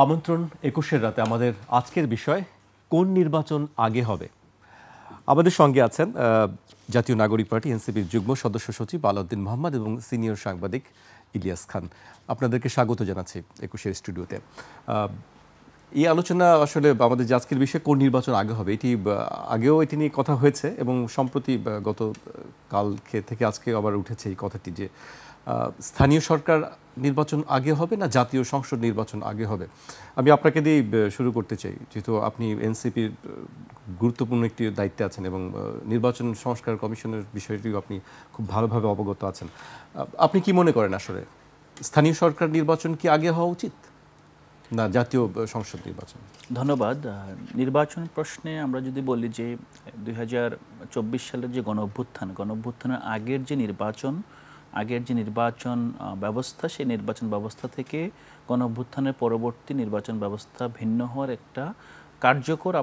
আমন্ত্রণ ২১-এর রাতে আমাদের আজকের বিষয় কোন নির্বাচন আগে হবে। আমাদের সঙ্গে আছেন জাতীয় নাগরিক পার্টি এনসিপির যুগ্ম সদস্য সচিব আলাউদ্দিন মোহাম্মদ এবং সিনিয়র সাংবাদিক ইলিয়াস খান। আপনাদেরকে স্বাগত জানাচ্ছি ২১-এর স্টুডিওতে। এই আলোচনা আসলে আমাদের যে আজকের বিষয় কোন নির্বাচন আগে হবে, আগেও এটি নিয়ে কথা হয়েছে এবং সম্প্রতি গত কালকে থেকে আজকে আবার উঠেছে এই কথাটি যে স্থানীয় সরকার নির্বাচন আগে হবে না জাতীয় সংসদ নির্বাচন আগে হবে। আমি আপনাকে দিয়ে শুরু করতে চাই, যেহেতু আপনি এনসিপির গুরুত্বপূর্ণ একটি দায়িত্বে আছেন এবং নির্বাচন সংস্কার কমিশনের বিষয়টিও আপনি খুব ভালোভাবে অবগত আছেন। আপনি কি মনে করেন আসলে স্থানীয় সরকার নির্বাচন কি আগে হওয়া উচিত না জাতীয় সংসদ নির্বাচন? ধন্যবাদ। নির্বাচন প্রশ্নে আমরা যদি বলি যে ২০২৪ সালের যে গণঅভ্যুত্থানের আগের যে নির্বাচন ব্যবস্থা, সেই নির্বাচন ব্যবস্থা থেকে গণঅভ্যুত্থানের পরবর্তী নির্বাচন ব্যবস্থা ভিন্ন হওয়ার একটা কার্যকর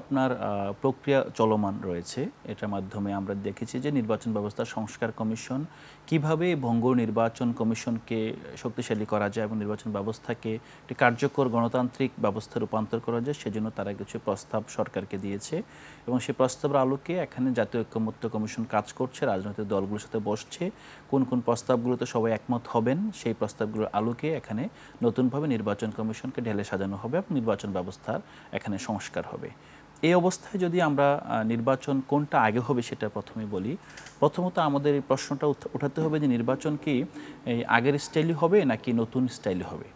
প্রক্রিয়া চলমান রয়েছে। এটার মাধ্যমে আমরা দেখেছি যে নির্বাচন ব্যবস্থা সংস্কার কমিশন কিভাবে ভঙ্গুর নির্বাচন কমিশনকে শক্তিশালী করা যায় এবং নির্বাচন ব্যবস্থাকে একটি কার্যকর গণতান্ত্রিক ব্যবস্থা রূপান্তর করা যায়, সেজন্য তারা কিছু প্রস্তাব সরকারকে দিয়েছে এবং সেই প্রস্তাবের আলোকে এখানে জাতীয় ঐক্যমত্য কমিশন কাজ করছে, রাজনৈতিক দলগুলোর সাথে বসছে, কোন কোন প্রস্তাবগুলোতে সবাই একমত হবেন সেই প্রস্তাবগুলোর আলোকে এখানে নতুনভাবে নির্বাচন কমিশনকে ঢেলে সাজানো হবে এবং নির্বাচন ব্যবস্থার এখানে সংস্কার হবে। এই অবস্থায় যদি আমরা নির্বাচন কোনটা আগে হবে সেটা প্রথমে বলি, প্রথমত আমাদের এই প্রশ্নটা উঠাতে হবে যে নির্বাচন কি আগের স্টাইলই হবে নাকি নতুন স্টাইলে হবে।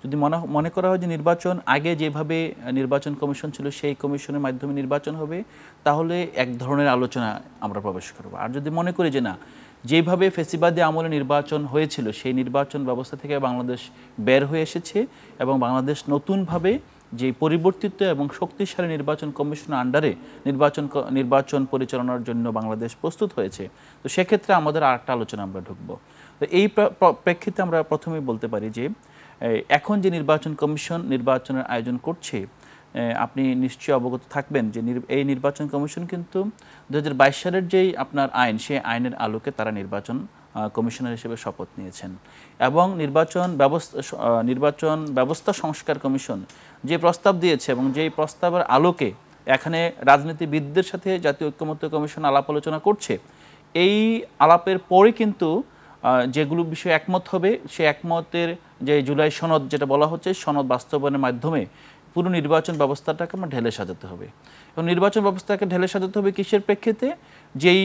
যদি মনে করা হয় যে নির্বাচন আগে যেভাবে নির্বাচন কমিশন ছিল সেই কমিশনের মাধ্যমে নির্বাচন হবে, তাহলে এক ধরনের আলোচনা আমরা প্রবেশ করব। আর যদি মনে করি যে না, যেভাবে ফ্যাসিবাদী আমলে নির্বাচন হয়েছিল সেই নির্বাচন ব্যবস্থা থেকে বাংলাদেশ বের হয়ে এসেছে এবং বাংলাদেশ নতুনভাবে যে পরিবর্তিত এবং শক্তিশালী নির্বাচন কমিশনের আন্ডারে নির্বাচন পরিচালনার জন্য বাংলাদেশ প্রস্তুত হয়েছে, তো সেক্ষেত্রে আমাদের আরেকটা আলোচনা আমরা ঢুকবো। তো এই প্রেক্ষিতে আমরা প্রথমেই বলতে পারি যে এখন যে নির্বাচন কমিশন নির্বাচনের আয়োজন করছে, আপনি নিশ্চয়ই অবগত থাকবেন যে এই নির্বাচন কমিশন কিন্তু ২০২২ সালের যেই আপনার আইন, সেই আইনের আলোকে তারা নির্বাচন কমিশনার হিসেবে শপথ নিয়েছেন এবং নির্বাচন ব্যবস্থা সংস্কার কমিশন যে প্রস্তাব দিয়েছে এবং যেই প্রস্তাবের আলোকে এখানে রাজনীতিবিদদের সাথে জাতীয় ঐক্যমত্য কমিশন আলাপ আলোচনা করছে, এই আলাপের পরে কিন্তু যেগুলো বিষয়ে একমত হবে, সেই একমতের যে জুলাই সনদ যেটা বলা হচ্ছে, সনদ বাস্তবায়নের মাধ্যমে পুরো নির্বাচন ব্যবস্থাটাকে আমরা ঢেলে সাজাতে হবে। এবং নির্বাচন ব্যবস্থাকে ঢেলে সাজাতে হবে কিসের প্রেক্ষিতে? যেই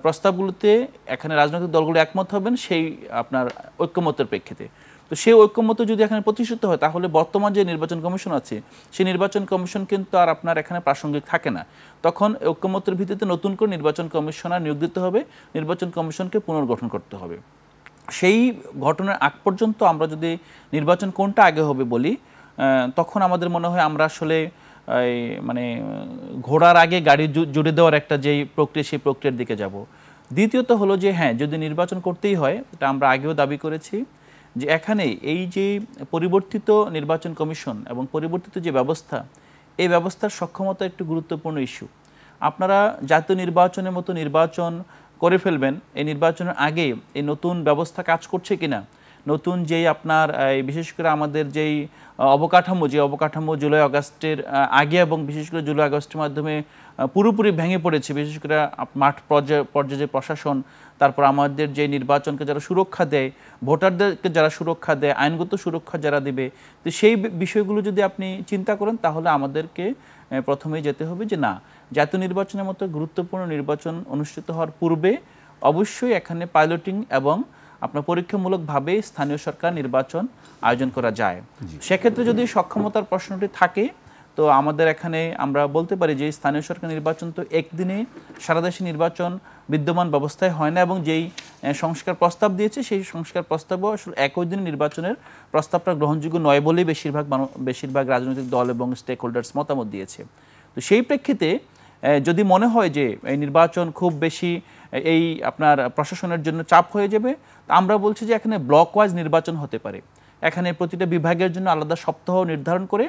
প্রস্তাবগুলোতে এখানে রাজনৈতিক দলগুলো একমত হবেন সেই আপনার ঐক্যমতের প্রেক্ষিতে। তো সেই ঐক্যমত যদি এখানে প্রতিষ্ঠিত হয়, তাহলে বর্তমান যে নির্বাচন কমিশন আছে সেই নির্বাচন কমিশন কিন্তু আর আপনার এখানে প্রাসঙ্গিক থাকে না। তখন ঐক্যমতের ভিত্তিতে নতুন করে নির্বাচন কমিশনার নিয়োগ দিতে হবে, নির্বাচন কমিশনকে পুনর্গঠন করতে হবে। সেই ঘটনার আগ পর্যন্ত আমরা যদি নির্বাচন কোনটা আগে হবে বলি, তখন আমাদের মনে হয় আমরা আসলে মানে ঘোড়ার আগে গাড়ি জুড়ে দেওয়ার একটা যেই প্রক্রিয়া, সেই প্রক্রিয়ার দিকে যাব। দ্বিতীয়ত হলো যে হ্যাঁ, যদি নির্বাচন করতেই হয়, এটা আমরা আগেও দাবি করেছি যে এখানে এই যে পরিবর্তিত নির্বাচন কমিশন এবং পরিবর্তিত যে ব্যবস্থা, এই ব্যবস্থার সক্ষমতা একটু গুরুত্বপূর্ণ ইস্যু। আপনারা জাতীয় নির্বাচনের মতো নির্বাচন করে ফেলবেন, এই নির্বাচনের আগে এই নতুন ব্যবস্থা কাজ করছে কিনা, নতুন যেই আপনার বিশেষ করে আমাদের যেই অবকাঠামো জুলাই আগস্টের আগে এবং বিশেষ করে জুলাই আগস্টের মাধ্যমে পুরোপুরি ভেঙে পড়েছে, বিশেষ করে মাঠ পর্যায়ে যে প্রশাসন, তারপর আমাদের যে নির্বাচনকে যারা সুরক্ষা দেয়, ভোটারদেরকে যারা সুরক্ষা দেয়, আইনগত সুরক্ষা যারা দিবে, তো সেই বিষয়গুলো যদি আপনি চিন্তা করেন, তাহলে আমাদেরকে প্রথমেই যেতে হবে যে না, জাতীয় নির্বাচনের মতো গুরুত্বপূর্ণ নির্বাচন অনুষ্ঠিত হওয়ার পূর্বে অবশ্যই এখানে পাইলটিং এবং আপনার পরীক্ষামূলকভাবে স্থানীয় সরকার নির্বাচন আয়োজন করা যায়। সেক্ষেত্রে যদি সক্ষমতার প্রশ্নটি থাকে, তো আমাদের এখানে আমরা বলতে পারি যে স্থানীয় সরকার নির্বাচন তো একদিনে সারা দেশে নির্বাচন বিদ্যমান ব্যবস্থায় হয় না এবং যেই সংস্কার প্রস্তাব দিয়েছে সেই সংস্কার প্রস্তাবও আসলে একই দিনে নির্বাচনের প্রস্তাবটা গ্রহণযোগ্য নয় বলেই বেশিরভাগ রাজনৈতিক দল এবং স্টেক হোল্ডার্স মতামত দিয়েছে। তো সেই প্রেক্ষিতে যদি মনে হয় যে এই নির্বাচন খুব বেশি এই আপনার প্রশাসনের জন্য চাপ হয়ে যাবে, আমরা বলছি যে এখানে ব্লক ওয়াইজ নির্বাচন হতে পারে। এখানে প্রতিটা বিভাগের জন্য আলাদা সপ্তাহ নির্ধারণ করে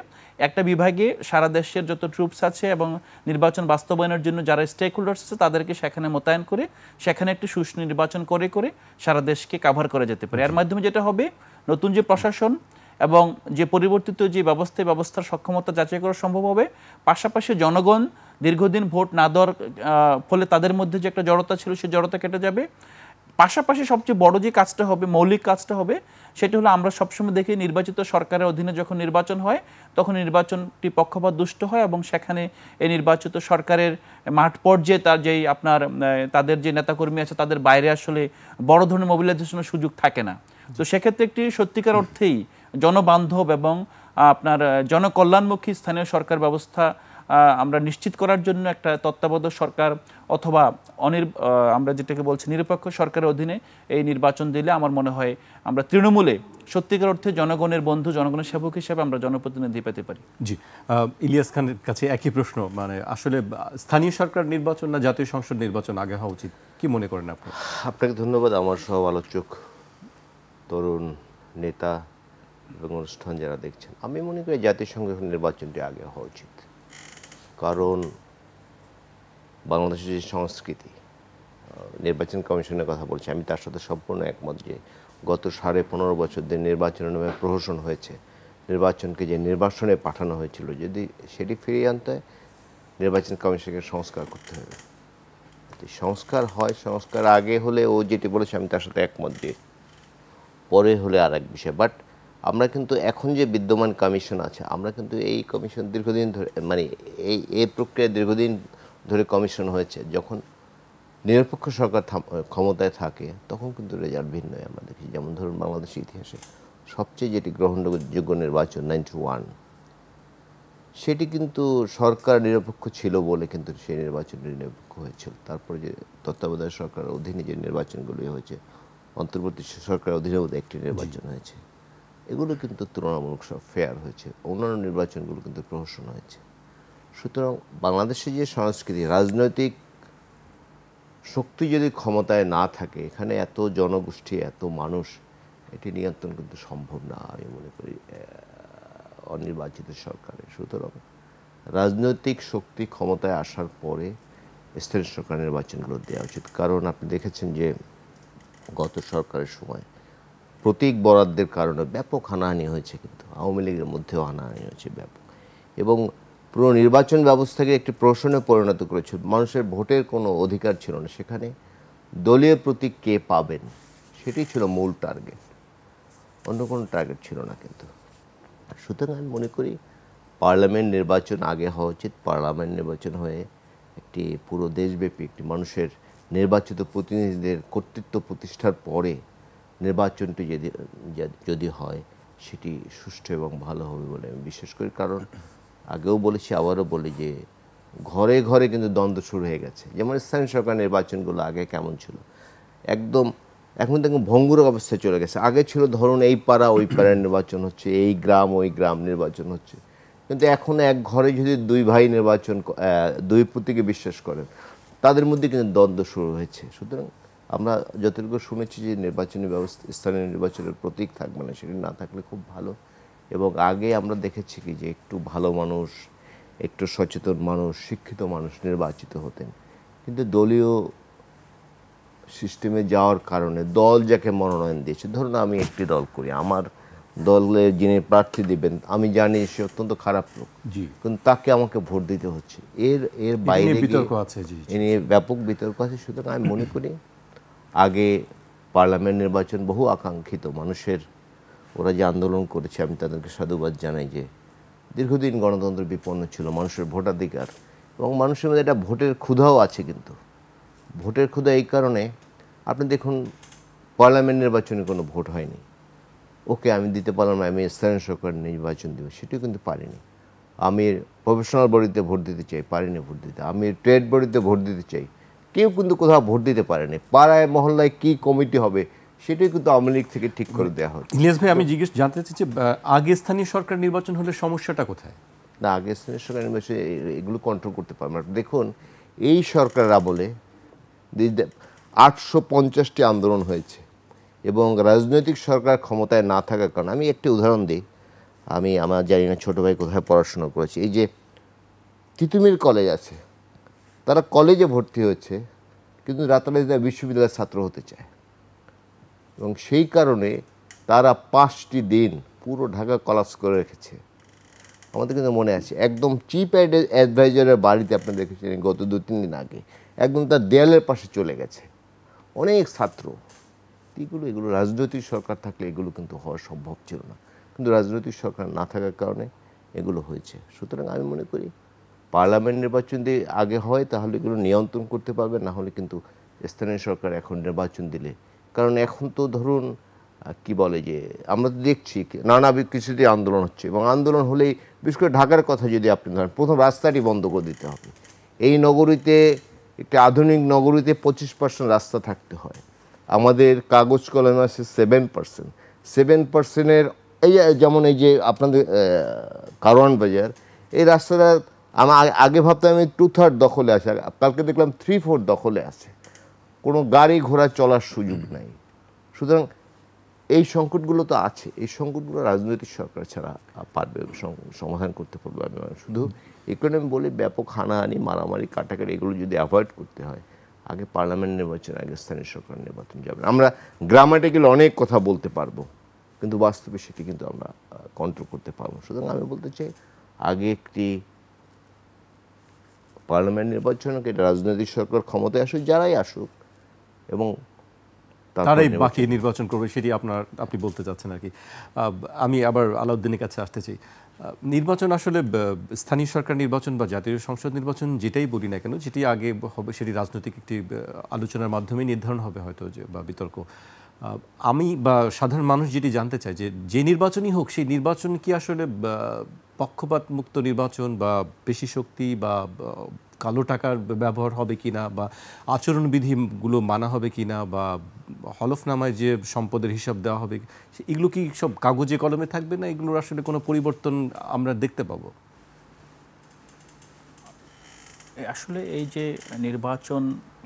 একটা বিভাগে সারা দেশের যত ট্রুপস আছে এবং নির্বাচন বাস্তবায়নের জন্য যারা স্টেক হোল্ডার্স আছে তাদেরকে সেখানে মোতায়েন করে সেখানে একটি সুনির্বাচন করে সারা দেশকে কাভার করা যেতে পারে। এর মাধ্যমে যেটা হবে, নতুন যে প্রশাসন এবং যে পরিবর্তিত যে ব্যবস্থার সক্ষমতা যাচাই করা সম্ভব হবে। পাশাপাশি জনগণ দীর্ঘদিন ভোট না দেওয়ার ফলে তাদের মধ্যে যে একটা জড়তা ছিল, সেই জড়তা কেটে যাবে। পাশাপাশি সবচেয়ে বড় যে কাজটা হবে, মৌলিক কাজটা হবে, সেটা হলো আমরা সবসময় দেখি নির্বাচিত সরকারের অধীনে যখন নির্বাচন হয় তখন নির্বাচনটি পক্ষপাত দুষ্ট হয় এবং সেখানে এই নির্বাচিত সরকারের মাঠ পর্যায়ে তার যেই আপনার তাদের যে নেতাকর্মী আছে তাদের বাইরে আসলে বড় ধরনের মোবিলাইজেশনের সুযোগ থাকে না। তো সেক্ষেত্রে একটি সত্যিকার অর্থেই জনবান্ধব এবং আপনার জনকল্যাণমুখী স্থানীয় সরকার ব্যবস্থা আমরা নিশ্চিত করার জন্য একটা তত্ত্বাবধায়ক সরকার অথবা আমরা যেটাকে বলছি নিরপেক্ষ সরকারের অধীনে এই নির্বাচন দিলে আমার মনে হয় আমরা তৃণমূলে সত্যিকার অর্থে জনগণের বন্ধু, জনগণের সেবক হিসেবে আমরা জনপ্রতিনিধি পেতে পারি। জি, ইলিয়াস খানের কাছে একই প্রশ্ন, মানে আসলে স্থানীয় সরকার নির্বাচন না জাতীয় সংসদ নির্বাচন আগে হওয়া উচিত, কি মনে করেন আপনি? আপনাকে ধন্যবাদ। আমার সব আলোচক, তরুণ নেতা এবং অনুষ্ঠান যারা দেখছেন, আমি মনে করি জাতীয় সংসদ নির্বাচনটি আগে হওয়া উচিত। কারণ বাংলাদেশের যে সংস্কৃতি, নির্বাচন কমিশনের কথা বলছি, আমি তার সাথে সম্পূর্ণ একমত যে গত 15.5 বছর ধরে নির্বাচনের নামে প্রহসন হয়েছে। নির্বাচনকে যে নির্বাসনে পাঠানো হয়েছিল, যদি সেটি ফিরিয়ে আনতে হয় নির্বাচন কমিশনকে সংস্কার করতে হবে। সংস্কার হয়, সংস্কার আগে হলে ও যেটি বলেছে আমি তার সাথে একমত, যে পরে হলে আর এক বিষয়। বাট আমরা কিন্তু এখন যে বিদ্যমান কমিশন আছে, আমরা কিন্তু এই কমিশন দীর্ঘদিন ধরে, মানে এই প্রক্রিয়া দীর্ঘদিন ধরে কমিশন হয়েছে। যখন নিরপেক্ষ সরকার ক্ষমতায় থাকে তখন কিন্তু রেজাল্ট ভিন্ন হয় আমরা দেখি। যেমন ধরুন বাংলাদেশের ইতিহাসে সবচেয়ে যেটি গ্রহণযোগ্য নির্বাচন 91, সেটি কিন্তু সরকার নিরপেক্ষ ছিল বলে কিন্তু সেই নির্বাচনটি নিরপেক্ষ হয়েছিল। তারপরে যে তত্ত্বাবধায়ক সরকারের অধীনে যে নির্বাচনগুলি হয়েছে, অন্তর্বর্তী সরকারের অধীনেও একটি নির্বাচন হয়েছে, এগুলো কিন্তু তুলনামূলক সব ফেয়ার হয়েছে। অন্যান্য নির্বাচনগুলো কিন্তু প্রহসন হয়েছে। সুতরাং বাংলাদেশের যে সংস্কৃতি, রাজনৈতিক শক্তি যদি ক্ষমতায় না থাকে, এখানে এত জনগোষ্ঠী, এত মানুষ, এটি নিয়ন্ত্রণ কিন্তু সম্ভব না আমি মনে করি অনির্বাচিত সরকারের। সুতরাং রাজনৈতিক শক্তি ক্ষমতায় আসার পরে স্থানীয় সরকার নির্বাচনগুলো দেওয়া উচিত। কারণ আপনি দেখেছেন যে গত সরকারের সময় প্রতীক বরাদ্দের কারণে ব্যাপক হানাহানি হয়েছে, কিন্তু আওয়ামী লীগের মধ্যেও হানাহানি হয়েছে ব্যাপক, এবং পুরো নির্বাচন ব্যবস্থাকে একটি প্রশ্নে পরিণত করেছিল। মানুষের ভোটের কোনো অধিকার ছিল না, সেখানে দলীয় প্রতীক কে পাবেন সেটি ছিল মূল টার্গেট, অন্য কোনো টার্গেট ছিল না। কিন্তু সুতরাং আমি মনে করি পার্লামেন্ট নির্বাচন আগে হওয়া উচিত। পার্লামেন্ট নির্বাচন হয়ে একটি পুরো দেশব্যাপী একটি মানুষের নির্বাচিত প্রতিনিধিদের কর্তৃত্ব প্রতিষ্ঠার পরে নির্বাচনটি যদি হয় সেটি সুষ্ঠু এবং ভালো হবে বলে আমি বিশ্বাস করি। কারণ আগেও বলেছি, আবারও বলি যে ঘরে ঘরে কিন্তু দ্বন্দ্ব শুরু হয়ে গেছে। যেমন স্থানীয় সরকার নির্বাচনগুলো আগে কেমন ছিল, একদম এখন দেখুন ভঙ্গুর অবস্থায় চলে গেছে। আগে ছিল ধরুন এই পাড়া ওই পাড়ার নির্বাচন হচ্ছে, এই গ্রাম ওই গ্রাম নির্বাচন হচ্ছে, কিন্তু এখন এক ঘরে যদি দুই ভাই নির্বাচন, দুই প্রতীকে বিশ্বাস করেন, তাদের মধ্যে কিন্তু দ্বন্দ্ব শুরু হয়েছে। সুতরাং আমরা যতটুকু শুনেছি যে নির্বাচনী ব্যবস্থা, স্থানীয় নির্বাচনের প্রতীক থাকবে না, সেটি না থাকলে খুব ভালো। এবং আগে আমরা দেখেছি কি যে একটু ভালো মানুষ, একটু সচেতন মানুষ, শিক্ষিত মানুষ নির্বাচিত হতেন। কিন্তু দলীয় সিস্টেমে যাওয়ার কারণে দল যাকে মনোনয়ন দিয়েছে, ধরুন আমি একটি দল করি, আমার দলে যিনি প্রার্থী দিবেন আমি জানি সে অত্যন্ত খারাপ লোক, কিন্তু তাকে আমাকে ভোট দিতে হচ্ছে। এর বাইরে বিতর্ক আছে, এ নিয়ে ব্যাপক বিতর্ক আছে। সুতরাং আমি মনে করি আগে পার্লামেন্ট নির্বাচন বহু আকাঙ্ক্ষিত মানুষের, ওরা যে আন্দোলন করেছে আমি তাদেরকে সাধুবাদ জানাই, যে দীর্ঘদিন গণতন্ত্র বিপন্ন ছিল, মানুষের ভোটাধিকার এবং মানুষের মধ্যে একটা ভোটের ক্ষুধাও আছে। কিন্তু ভোটের ক্ষুধা এই কারণে, আপনি দেখুন পার্লামেন্ট নির্বাচনে কোনো ভোট হয়নি, ওকে আমি দিতে পারলাম না, আমি স্থানীয় সরকার নির্বাচন দেবো, সেটিও কিন্তু পারিনি। আমি প্রফেশনাল বডিতে ভোট দিতে চাই, পারিনি ভোট দিতে। আমি ট্রেড বডিতে ভোট দিতে চাই, কেউ কিন্তু কোথাও ভোট দিতে পারেনি। পাড়ায় মহল্লায় কী কমিটি হবে সেটাই কিন্তু আওয়ামী লীগ থেকে ঠিক করে দেওয়া হচ্ছে। ইলিয়াস ভাই, আমি জানতে চাচ্ছি যে আগে স্থানীয় সরকার নির্বাচন হলে সমস্যাটা কোথায়? না, আগে স্থানীয় সরকার নির্বাচন এগুলো কন্ট্রোল করতে পারবে না। দেখুন এই সরকাররা বলে 850টি আন্দোলন হয়েছে, এবং রাজনৈতিক সরকার ক্ষমতায় না থাকার কারণে, আমি একটি উদাহরণ দিই, আমি আমার জানি না ছোটো ভাই কোথায় পড়াশোনা করেছে, এই যে তিতুমির কলেজ আছে, তারা কলেজে ভর্তি হয়েছে কিন্তু রাতারাতি তারা বিশ্ববিদ্যালয়ের ছাত্র হতে চায়, এবং সেই কারণে তারা 5টি দিন পুরো ঢাকা কলাপস করে রেখেছে। আমাদের কিন্তু মনে আছে, একদম চিফ অ্যাডভাইজারের বাড়িতে আপনি দেখেছেন গত 2-3 দিন আগে, একদম তার দেয়ালের পাশে চলে গেছে অনেক ছাত্র। এগুলো রাজনৈতিক সরকার থাকলে এগুলো কিন্তু হওয়া সম্ভব ছিল না, কিন্তু রাজনৈতিক সরকার না থাকার কারণে এগুলো হয়েছে। সুতরাং আমি মনে করি পার্লামেন্ট নির্বাচন দিয়ে আগে হয় তাহলে এগুলো নিয়ন্ত্রণ করতে পারবে, না হলে কিন্তু স্থানীয় সরকার এখন নির্বাচন দিলে, কারণ এখন তো ধরুন কি বলে যে আমরা তো দেখছি নানাবিধ কিছুতেই আন্দোলন হচ্ছে, এবং আন্দোলন হলেই বিশেষ করে ঢাকার কথা যদি আপনি ধরেন, প্রথম রাস্তাটি বন্ধ করে দিতে হবে। এই নগরীতে, একটি আধুনিক নগরীতে 25% রাস্তা থাকতে হয়। আমাদের কাগজ কলমে আছে 7%। 7%-এর এই যেমন এই যে আপনাদের কারওয়ান বাজার, এই রাস্তাটা আগে ভাবতাম আমি 2/3 দখলে আছে, কালকে দেখলাম 3/4 দখলে আছে, কোনো গাড়ি ঘোড়া চলার সুযোগ নাই। সুতরাং এই সংকটগুলো তো আছে, এই সংকটগুলো রাজনৈতিক সরকার ছাড়া পারবে সমাধান করতে পারবে। আমি শুধু ইকোনমি বলে ব্যাপক হানাহানি, মারামারি, কাটাকাটি এগুলো যদি অ্যাভয়েড করতে হয়, আগে পার্লামেন্ট নির্বাচন, আগে স্থানীয় সরকার নির্বাচন যাবে। আমরা গ্রামাটিক্যালি অনেক কথা বলতে পারবো, কিন্তু বাস্তবে সেটি কিন্তু আমরা কন্ট্রোল করতে পারবো। সুতরাং আমি বলতে চাই আগে একটি পার্লামেন্ট নির্বাচন, এটা রাজনৈতিক সরকার ক্ষমতায় আসুক, যারাই আসুক, এবং তারাই বাকি নির্বাচন করবে, সেটি আপনি বলতে চাচ্ছেন আর কি। আমি আবার আলাউদ্দিনের কাছে আসতে চাই। নির্বাচন আসলে স্থানীয় সরকার নির্বাচন বা জাতীয় সংসদ নির্বাচন যেটাই বলি না কেন, যেটি আগে হবে সেটি রাজনৈতিক একটি আলোচনার মাধ্যমে নির্ধারণ হবে হয়তো, যে বা বিতর্ক। আমি বা সাধারণ মানুষ যেটি জানতে চাই যে নির্বাচনই হোক, সেই নির্বাচন কি আসলে পক্ষপাত মুক্ত নির্বাচন, বা পেশি শক্তি বা কালো টাকার ব্যবহার হবে কিনা, বা আচরণবিধিগুলো মানা হবে কিনা, বা হলফনামায় যে সম্পদের হিসাব দেওয়া হবে, এগুলো কি সব কাগজে কলমে থাকবে, না এগুলোর আসলে কোনো পরিবর্তন আমরা দেখতে পাবো? আসলে এই যে নির্বাচন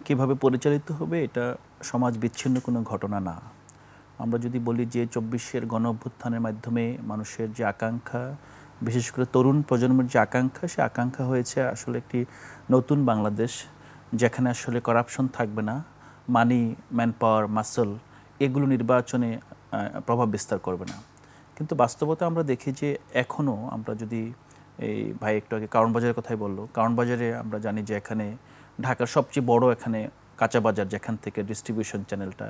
কিভাবে পরিচালিত হবে, এটা সমাজ বিচ্ছিন্ন কোনো ঘটনা না। আমরা যদি বলি যে 24-এর গণ অভ্যুত্থানের মাধ্যমে মানুষের যে আকাঙ্ক্ষা, বিশেষ করে তরুণ প্রজন্মের যে আকাঙ্ক্ষা, সে আকাঙ্ক্ষা হয়েছে আসলে একটি নতুন বাংলাদেশ, যেখানে আসলে করাপশন থাকবে না, মানি, ম্যান পাওয়ার, মাসল এগুলো নির্বাচনে প্রভাব বিস্তার করবে না। কিন্তু বাস্তবতা আমরা দেখি যে এখনও আমরা যদি, এই ভাই একটু আগে কারওয়ান বাজারের কথাই বললো, কারওয়ান বাজারে আমরা জানি যে এখানে ঢাকার সবচেয়ে বড় এখানে কাঁচা বাজার, যেখান থেকে ডিস্ট্রিবিউশন চ্যানেলটা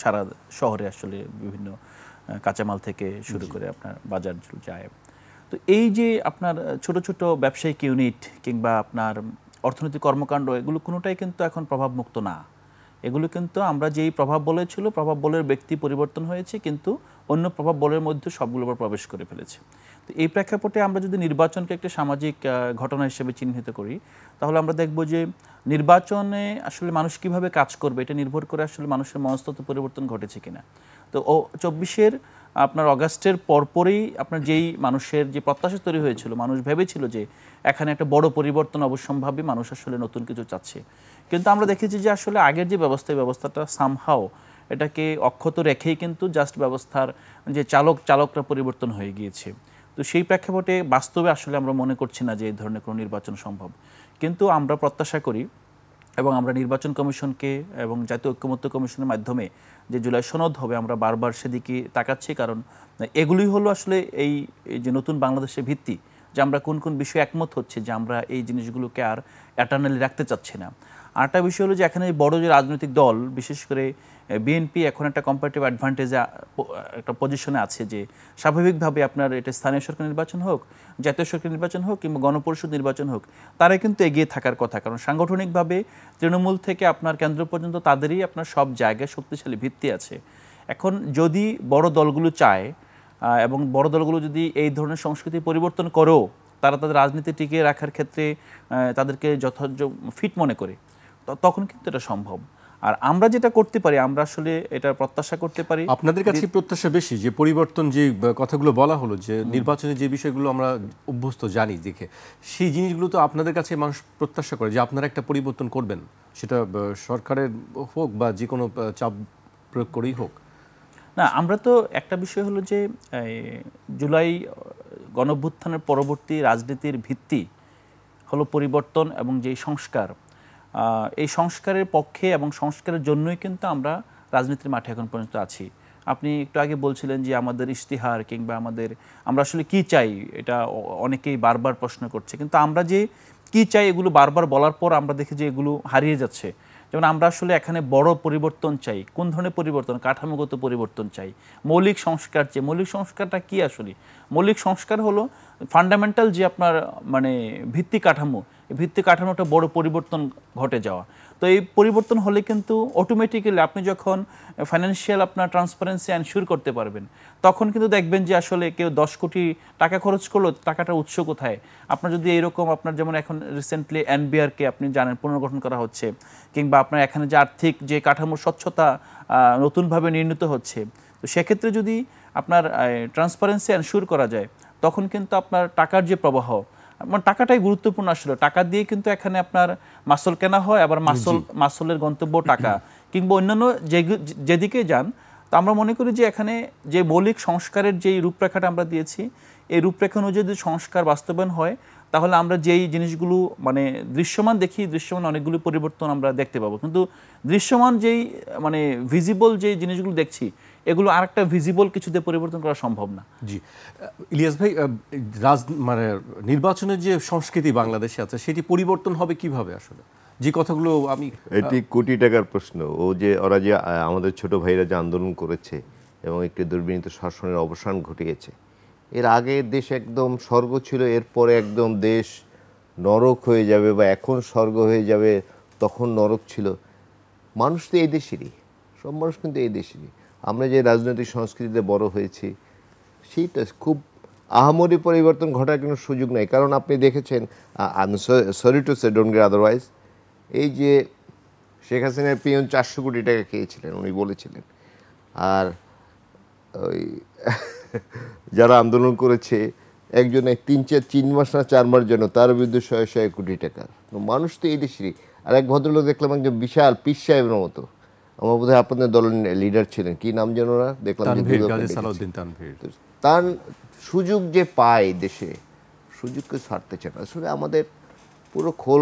সারা শহরে আসলে বিভিন্ন কাঁচামাল থেকে শুরু করে আপনার বাজার যায়। তো এই যে আপনার ছোট ছোট ব্যবসায়িক ইউনিট কিংবা আপনার অর্থনৈতিক কর্মকাণ্ড, এগুলো কোনোটাই কিন্তু এখন প্রভাবমুক্ত না। এগুলো কিন্তু আমরা যেই প্রভাব বলয় ছিল, প্রভাব বলের ব্যক্তি পরিবর্তন হয়েছে, কিন্তু অন্য প্রভাব বলের মধ্যে সবগুলো প্রবেশ করে ফেলেছে। তো এই প্রেক্ষাপটে আমরা যদি নির্বাচনকে একটা সামাজিক ঘটনা হিসেবে চিহ্নিত করি, তাহলে আমরা দেখব যে নির্বাচনে আসলে মানুষ কিভাবে কাজ করবে এটা নির্ভর করে আসলে মানুষের মনস্তত্ত্ব পরিবর্তন ঘটেছে কিনা। তো 24-এর আপনার অগাস্টের পরপরই আপনার যেই মানুষের যে প্রত্যাশা তৈরি হয়েছিল, মানুষ ভেবেছিল যে এখানে একটা বড় পরিবর্তন অবশ্যম্ভাবী, মানুষ আসলে নতুন কিছু চাচ্ছে। কিন্তু আমরা দেখেছি যে আসলে আগের যে ব্যবস্থাটা সামহাও এটাকে অক্ষত রেখেই কিন্তু জাস্ট ব্যবস্থার যে চালকরা পরিবর্তন হয়ে গিয়েছে। তো সেই প্রেক্ষাপটে বাস্তবে আসলে আমরা মনে করছি না যে এই ধরনের কোনো নির্বাচন সম্ভব। কিন্তু আমরা প্রত্যাশা করি, এবং আমরা নির্বাচন কমিশনকে এবং জাতীয় ঐক্যমত্য কমিশনের মাধ্যমে যে জুলাই সনদ হবে, আমরা বারবার সেদিকে তাকাচ্ছি, কারণ এগুলোই হলো আসলে এই যে নতুন বাংলাদেশের ভিত্তি, যে আমরা কোন কোন বিষয়ে একমত হচ্ছে যে আমরা এই জিনিসগুলোকে আর এটার্নালি রাখতে চাচ্ছি না। আরেকটা বিষয় হলো যে এখানে বড় যে রাজনৈতিক দল, বিশেষ করে বিএনপি এখন একটা কম্পারেটিভ অ্যাডভান্টেজে একটা পজিশনে আছে, যে স্বাভাবিকভাবে আপনার এটা স্থানীয় সরকার নির্বাচন হোক, জাতীয় সরকার নির্বাচন হোক কিংবা গণপরিষদ নির্বাচন হোক, তারাই কিন্তু এগিয়ে থাকার কথা। কারণ সাংগঠনিকভাবে তৃণমূল থেকে আপনার কেন্দ্র পর্যন্ত তাদেরই আপনার সব জায়গায় শক্তিশালী ভিত্তি আছে। এখন যদি বড় দলগুলো চায়, এবং বড় দলগুলো যদি এই ধরনের সংস্কৃতি পরিবর্তন করেও তারা তাদের রাজনীতি টিকিয়ে রাখার ক্ষেত্রে তাদেরকে যথাযথ ফিট মনে করে, তখন কিন্তু এটা সম্ভব। আর আমরা যেটা করতে পারি, আমরা আসলে এটা প্রত্যাশা করতে পারি। আপনাদের কাছে প্রত্যাশা বেশি যে পরিবর্তন, যে কথাগুলো বলা হলো, যে নির্বাচনে যে বিষয়গুলো আমরা অভ্যস্ত জানি দেখে, সেই জিনিসগুলো তো আপনাদের কাছে মানুষ প্রত্যাশা করে যে আপনারা একটা পরিবর্তন করবেন, সেটা সরকারের হোক বা যে কোনো চাপ প্রয়োগ করেই হোক। না, আমরা তো একটা বিষয় হলো যে জুলাই গণঅভ্যুত্থানের পরবর্তী রাজনীতির ভিত্তি হলো পরিবর্তন এবং যেই সংস্কার, এই সংস্কারের পক্ষে এবং সংস্কারের জন্যই কিন্তু আমরা রাজনীতির মাঠে এখন পর্যন্ত আছি। আপনি একটু আগে বলছিলেন যে আমাদের ইশতিহার কিংবা আমরা আসলে কি চাই, এটা অনেকেই বারবার প্রশ্ন করছে, কিন্তু আমরা যে কি চাই এগুলো বারবার বলার পর আমরা দেখি যে এগুলো হারিয়ে যাচ্ছে। যেমন আমরা আসলে এখানে বড় পরিবর্তন চাই। কোন ধরনের পরিবর্তন? কাঠামোগত পরিবর্তন চাই, মৌলিক সংস্কার চাই। মৌলিক সংস্কারটা কি আসলে? মৌলিক সংস্কার হলো ফান্ডামেন্টাল যে আপনার ভিত্তি কাঠামো, এই ভিত্তি কাঠামোটা বড় পরিবর্তন ঘটে যাওয়া। তো এই পরিবর্তন হলে কিন্তু অটোমেটিক্যালি আপনি যখন ফাইন্যান্সিয়াল আপনার ট্রান্সপারেন্সি এনশিওর করতে পারবেন, তখন কিন্তু দেখবেন যে আসলে কেউ 10 কোটি টাকা খরচ করলো, টাকাটার উৎস কোথায়। আপনার যদি এইরকম আপনার যেমন এখন রিসেন্টলি এনবিআরকে আপনি জানেন পুনর্গঠন করা হচ্ছে, কিংবা আপনার এখানে যে আর্থিক যে কাঠামোর স্বচ্ছতা নতুনভাবে নির্মিত হচ্ছে, তো সেক্ষেত্রে যদি আপনার ট্রান্সপারেন্সি এনশিওর করা যায়, তখন কিন্তু আপনার টাকার যে প্রবাহ, মানে টাকাটাই গুরুত্বপূর্ণ আসলে। টাকা দিয়ে কিন্তু এখানে আপনার মাসল কেনা হয়, আবার মাসলের গন্তব্য টাকা, কিংবা অন্যান্য যেদিকে যান। তো আমরা মনে করি যে এখানে যে মৌলিক সংস্কারের যেই রূপরেখাটা আমরা দিয়েছি, এই রূপরেখা অনুযায়ী যদি সংস্কার বাস্তবায়ন হয়, তাহলে আমরা যেই জিনিসগুলো মানে দৃশ্যমান দেখি, দৃশ্যমান অনেকগুলো পরিবর্তন আমরা দেখতে পাবো। কিন্তু দৃশ্যমান যেই মানে ভিজিবল যেই জিনিসগুলো দেখছি, এগুলো আরেকটা ভিজিবল কিছুতে পরিবর্তন করা সম্ভব না। জি, ইলিয়াস ভাই, মানে নির্বাচনের যে সংস্কৃতি বাংলাদেশে আছে, সেটি পরিবর্তন হবে কিভাবে আসলে? যে কথাগুলো আমি এটি কোটি টাকার প্রশ্ন। ওরা যে আমাদের ছোট ভাইরা যে আন্দোলন করেছে এবং একটি দুর্বিনীত শাসনের অবসান ঘটিয়েছে, এর আগে দেশ একদম স্বর্গ ছিল, এরপরে একদম দেশ নরক হয়ে যাবে, বা এখন স্বর্গ হয়ে যাবে, তখন নরক ছিল। মানুষ তো এই দেশেরই, সব মানুষ কিন্তু এই দেশেরই। আমরা যে রাজনৈতিক সংস্কৃতিতে বড় হয়েছি, সেইটা খুব আহামরি পরিবর্তন ঘটার কোনো সুযোগ নেই। কারণ আপনি দেখেছেন, sorry to say, don't get otherwise, এই যে শেখ হাসিনার পিয়ন 400 কোটি টাকা খেয়েছিলেন, উনি বলেছিলেন। আর ওই যারা আন্দোলন করেছে, একজনে 3 মাস না 4 মাস জন্য, তার বিরুদ্ধে 100 কোটি টাকার। মানুষ তো এই দেশেরই। আর এক ভদ্রলোক দেখলাম, একজন বিশাল পীর সাহেবের মতো, আমার বোধহয় আপনাদের দলের লিডার ছিলেন, কি নাম যেন ওরা, দেখলাম তার সুযোগ যে পায় দেশে, সুযোগকে ছাড়তে চায় না। আসলে আমাদের পুরো খোল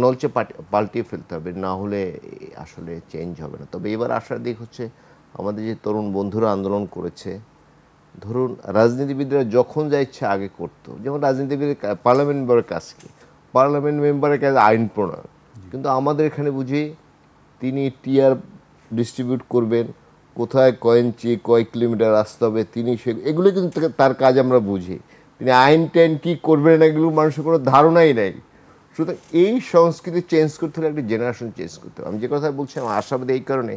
নলচে পাল্টিয়ে ফেলতে হবে, না হলে আসলে চেঞ্জ হবে না। তবে এবার আসার দিক হচ্ছে, আমাদের যে তরুণ বন্ধুরা আন্দোলন করেছে, ধরুন রাজনীতিবিদরা যখন যা ইচ্ছা আগে করতো, যেমন রাজনীতিবিদ পার্লামেন্ট মেম্বারের কাজ কি, পার্লামেন্ট মেম্বারের কাজ আইন প্রণয়ন, কিন্তু আমাদের এখানে বুঝি তিনি টিআর ডিস্ট্রিবিউট করবেন, কোথায় কয় ইঞ্চি কয় কিলোমিটার আসতে হবে তিনি এগুলো কিন্তু তার কাজ আমরা বুঝি। তিনি আইন টাইন কী করবেন না, এগুলো মানুষের কোনো ধারণাই নেই। সুতরাং এই সংস্কৃতি চেঞ্জ করতে হলে একটা জেনারেশন চেঞ্জ করতে হবে। আমি যে কথা বলছি, আমার আশাবাদী এই কারণে,